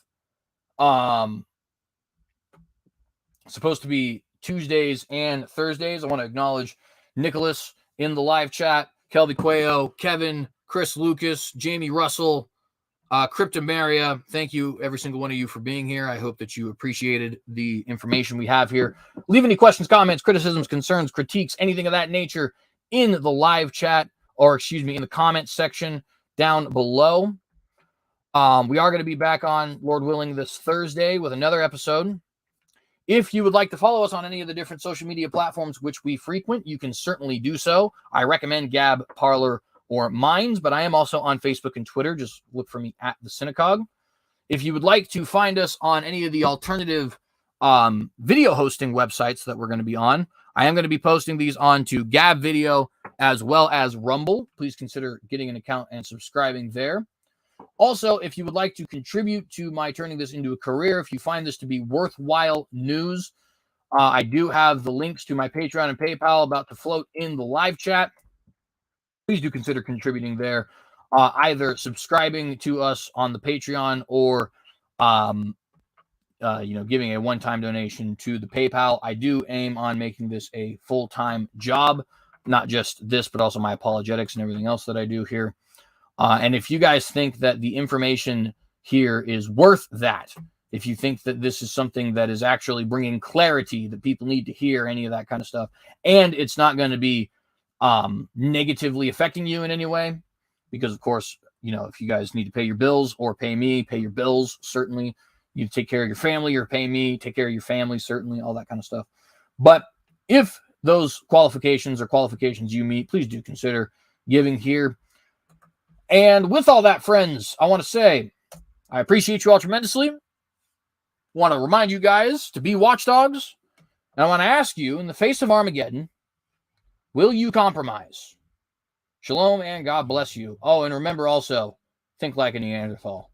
Supposed to be Tuesdays and Thursdays. I want to acknowledge Nicholas in the live chat, Kelby Cuello, Kevin, Chris Lucas, Jamie Russell, Cryptomaria. Thank you, every single one of you, for being here. I hope that you appreciated the information we have here. Leave any questions, comments, criticisms, concerns, critiques, anything of that nature in the live chat, or in the comments section down below. We are going to be back on, Lord willing, this Thursday with another episode. If you would like to follow us on any of the different social media platforms which we frequent, you can certainly do so. I recommend Gab, Parler, or Minds, but I am also on Facebook and Twitter. Just look for me at The Synagogue. If you would like to find us on any of the alternative video hosting websites that we're going to be on, I am going to be posting these onto Gab Video as well as Rumble. Please consider getting an account and subscribing there. Also, if you would like to contribute to my turning this into a career, if you find this to be worthwhile news, I do have the links to my Patreon and PayPal about to float in the live chat. Please do consider contributing there, either subscribing to us on the Patreon or giving a one-time donation to the PayPal. I do aim on making this a full-time job, not just this, but also my apologetics and everything else that I do here. And if you guys think that the information here is worth that, if you think that this is something that is actually bringing clarity that people need to hear, any of that kind of stuff, and it's not going to be negatively affecting you in any way, because of course, if you guys need to pay your bills or pay me, pay your bills, certainly. You take care of your family or pay me, take care of your family, certainly, all that kind of stuff. But if those qualifications are qualifications you meet, please do consider giving here. And with all that, friends, I want to say I appreciate you all tremendously. Want to remind you guys to be watchdogs. And I want to ask you, in the face of Armageddon, will you compromise? Shalom and God bless you. Oh, and remember also, think like a Neanderthal.